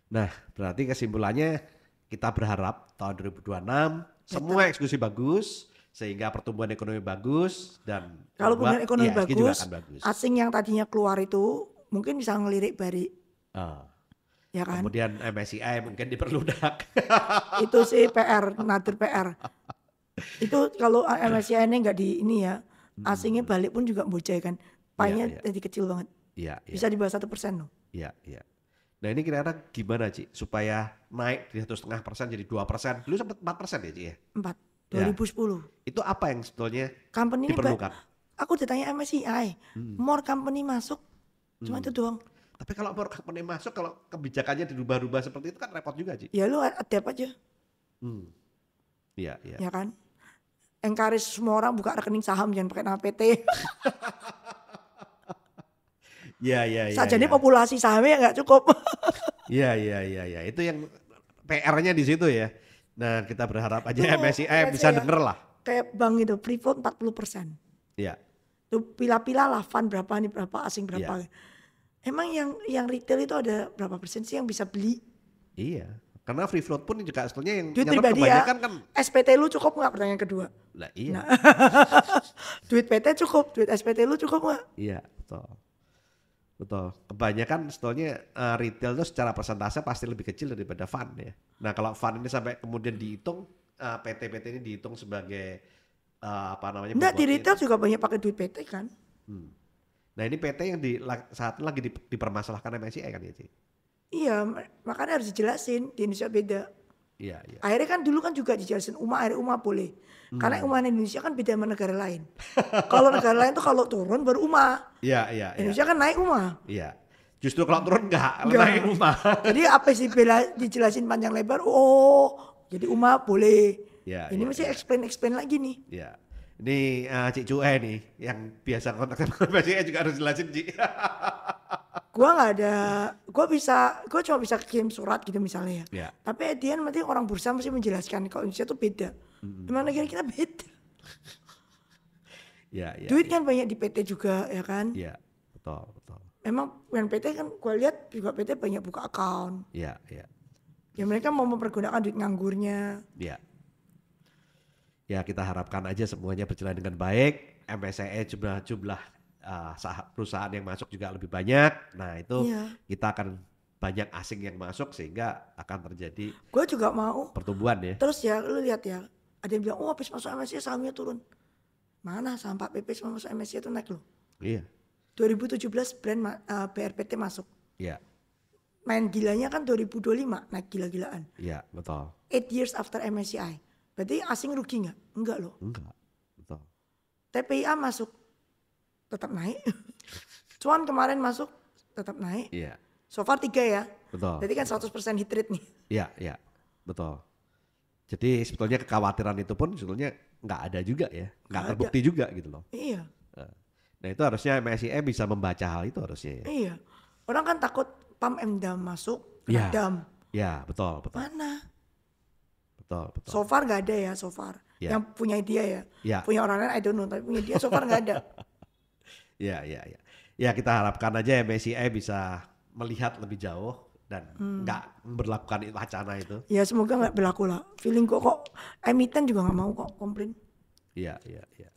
Speaker 2: Nah, berarti kesimpulannya kita berharap tahun 2026 semua eksekusi bagus sehingga pertumbuhan ekonomi bagus dan
Speaker 1: Kalau
Speaker 2: membuat
Speaker 1: punya ekonomi
Speaker 2: IHSG juga
Speaker 1: bagus,
Speaker 2: akan bagus.
Speaker 1: asing yang tadinya keluar itu mungkin bisa ngelirik bari.
Speaker 2: Ah.
Speaker 1: Ya kan?
Speaker 2: Kemudian MSCI mungkin diperludak.
Speaker 1: Itu sih PR, natur PR. Itu kalau MSCI ini nggak di ini ya, asingnya balik pun juga bocah kan. Painya
Speaker 2: Iya, iya.
Speaker 1: jadi kecil banget.
Speaker 2: Iya, iya.
Speaker 1: Bisa di bawah 1% loh.
Speaker 2: Iya, iya. Nah ini kira-kira gimana Ci supaya naik dari 1,5% jadi 2%? Dulu sempat 4% ya Ci ya?
Speaker 1: 4,
Speaker 2: Ya.
Speaker 1: 2010.
Speaker 2: Itu apa yang sebetulnya
Speaker 1: Company ini
Speaker 2: diperlukan?
Speaker 1: aku ditanya MSCI, more company masuk, cuma itu doang.
Speaker 2: Tapi kalau more company masuk, kalau kebijakannya dirubah-rubah seperti itu kan repot juga Ci.
Speaker 1: Ya lu adapt aja,
Speaker 2: Hmm. Iya, iya.
Speaker 1: ya kan? Encourage semua orang buka rekening saham, jangan pakai nama PT.
Speaker 2: Iya, iya, iya.
Speaker 1: Sajane
Speaker 2: iya.
Speaker 1: populasi sahamnya nggak cukup.
Speaker 2: Iya, iya, iya, iya. Itu yang PR-nya di situ ya. Nah, kita berharap aja
Speaker 1: Tuh,
Speaker 2: MSCI
Speaker 1: lihat
Speaker 2: bisa
Speaker 1: saya.
Speaker 2: denger lah.
Speaker 1: Kayak bank itu, free float 40%.
Speaker 2: Iya.
Speaker 1: Tuh pilah-pilah lah fund berapa nih, berapa asing berapa.
Speaker 2: Iya.
Speaker 1: Emang yang retail itu ada berapa persen sih yang bisa beli?
Speaker 2: Iya. Karena free float pun juga sebetulnya yang
Speaker 1: Duit
Speaker 2: nyatet
Speaker 1: pribadi ya,
Speaker 2: kebanyakan kan.
Speaker 1: SPT lu cukup nggak, pertanyaan kedua?
Speaker 2: Lah iya.
Speaker 1: Duit PT cukup, duit SPT lu cukup nggak?
Speaker 2: Iya, betul. Betul. Kebanyakan sebetulnya retail itu secara persentase pasti lebih kecil daripada fund ya. Nah, kalau fund ini sampai kemudian dihitung PT-PT ini dihitung sebagai apa namanya?
Speaker 1: Enggak, di
Speaker 2: bobotnya
Speaker 1: retail
Speaker 2: itu.
Speaker 1: juga banyak pakai duit PT kan?
Speaker 2: Nah, ini PT yang saat ini lagi dipermasalahkan MSCI kan ya, Ci?
Speaker 1: Iya, makanya harus dijelasin, di Indonesia beda.
Speaker 2: Iya, iya.
Speaker 1: Akhirnya kan dulu kan juga dijelasin akhirnya UMA boleh. Karena UMA Indonesia kan beda sama negara lain. Kalau negara lain tuh kalau turun baru UMA.
Speaker 2: Iya, iya, iya.
Speaker 1: Indonesia kan naik UMA.
Speaker 2: Iya. Justru kalau turun enggak,
Speaker 1: Enggak.
Speaker 2: naik rumah.
Speaker 1: Jadi apa sih dijelasin panjang lebar? Oh, jadi UMA boleh.
Speaker 2: Ya,
Speaker 1: Ini
Speaker 2: ya,
Speaker 1: masih
Speaker 2: ya.
Speaker 1: explain lagi nih.
Speaker 2: Iya. Ini Cik Cue nih yang biasa kontak sama MSCI juga harus jelasin, Ci.
Speaker 1: Gua nggak ada, gua cuma bisa kirim surat gitu misalnya ya.
Speaker 2: Iya.
Speaker 1: Tapi at the end nanti orang bursa mesti menjelaskan kalau Indonesia tuh beda. Memang negara kita beda.
Speaker 2: Iya, iya.
Speaker 1: Duit kan banyak di PT juga ya kan.
Speaker 2: Iya, betul, betul.
Speaker 1: Memang yang PT kan gua lihat juga PT banyak buka account.
Speaker 2: Iya, iya.
Speaker 1: Ya mereka mau mempergunakan duit nganggurnya.
Speaker 2: Iya. Ya kita harapkan aja semuanya berjalan dengan baik. MSCI jumlah perusahaan yang masuk juga lebih banyak. Nah itu
Speaker 1: Iya.
Speaker 2: kita akan banyak asing yang masuk sehingga akan terjadi
Speaker 1: Gua juga mau.
Speaker 2: pertumbuhan ya.
Speaker 1: Terus ya lu lihat ya, ada yang bilang, oh habis masuk MSCI sahamnya turun. Mana saham Pak PP sama masuk MSCI itu naik loh.
Speaker 2: Iya,
Speaker 1: 2017 BRPT masuk.
Speaker 2: iya,
Speaker 1: Main gilanya kan 2025 naik gila-gilaan.
Speaker 2: iya, betul.
Speaker 1: 8 years after MSCI. Berarti asing rugi nggak? Enggak loh.
Speaker 2: Enggak, betul.
Speaker 1: TPIA masuk tetap naik. Cuan kemarin masuk tetap naik.
Speaker 2: Iya,
Speaker 1: So far 3 ya.
Speaker 2: betul.
Speaker 1: Jadi kan 100% hit rate nih.
Speaker 2: Iya, iya, betul. Jadi sebetulnya kekhawatiran itu pun sebetulnya nggak ada juga ya, nggak
Speaker 1: Nggak
Speaker 2: terbukti juga gitu loh.
Speaker 1: Iya.
Speaker 2: Nah itu harusnya MSCI bisa membaca hal itu harusnya ya.
Speaker 1: Iya. Orang kan takut pam MDAM masuk,
Speaker 2: Iya.
Speaker 1: dam.
Speaker 2: Ya, betul, betul,
Speaker 1: Mana?
Speaker 2: betul, betul.
Speaker 1: So far nggak ada ya, so far.
Speaker 2: Iya.
Speaker 1: Yang punya dia ya.
Speaker 2: Iya.
Speaker 1: Punya orang lain I don't know, tapi punya dia so far nggak ada.
Speaker 2: Ya, ya, ya. Ya kita harapkan aja MSCI bisa melihat lebih jauh dan nggak berlakukan wacana itu.
Speaker 1: Ya semoga nggak berlaku lah. Feeling kok emiten juga nggak mau kok komplain.
Speaker 2: Iya, iya, iya.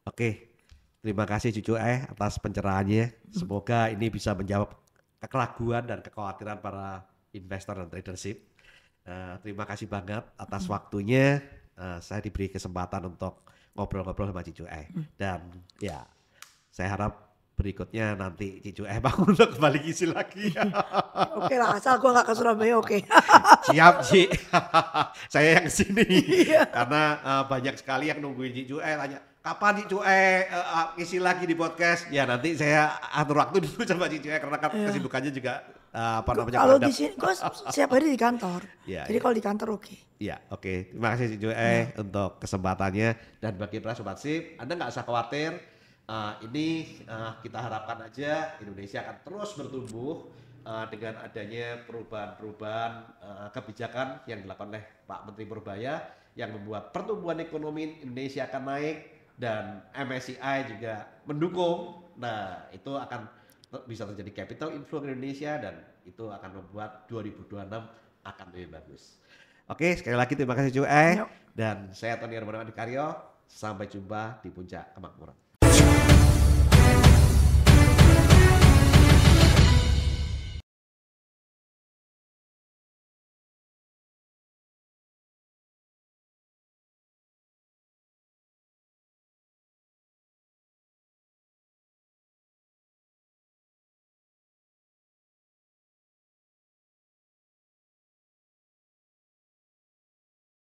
Speaker 2: Oke, terima kasih Cucu atas pencerahannya. Semoga ini bisa menjawab keraguan dan kekhawatiran para investor dan tradership. Terima kasih banget atas waktunya. Saya diberi kesempatan untuk ngobrol-ngobrol sama Cucu dan ya saya harap berikutnya nanti Cicu bangun untuk kembali ngisi lagi.
Speaker 1: Oke lah, asal gua nggak ke Surabaya oke.
Speaker 2: Siap Ci, saya yang kesini
Speaker 1: Iya.
Speaker 2: karena banyak sekali yang nungguin Cicu tanya kapan Cicu ngisi lagi di podcast. Ya nanti saya atur waktu dulu sama Cicu karena kan kesibukannya juga apa namanya
Speaker 1: Kalau
Speaker 2: padat.
Speaker 1: di sini gua setiap hari di kantor.
Speaker 2: Iya,
Speaker 1: Jadi
Speaker 2: iya.
Speaker 1: kalau di kantor oke.
Speaker 2: Iya, oke. Terima kasih Cicu untuk kesempatannya dan bagi para sobat sip, Anda nggak usah khawatir. Ini kita harapkan aja Indonesia akan terus bertumbuh dengan adanya perubahan-perubahan kebijakan yang dilakukan oleh Pak Menteri Purbaya yang membuat pertumbuhan ekonomi Indonesia akan naik dan MSCI juga mendukung. Nah, itu akan bisa terjadi capital inflow ke Indonesia dan itu akan membuat 2026 akan lebih bagus. Oke, sekali lagi terima kasih Cu
Speaker 1: Yuk.
Speaker 2: dan saya Tony Armando Adikaryo. Sampai jumpa di Puncak Kemakmuran.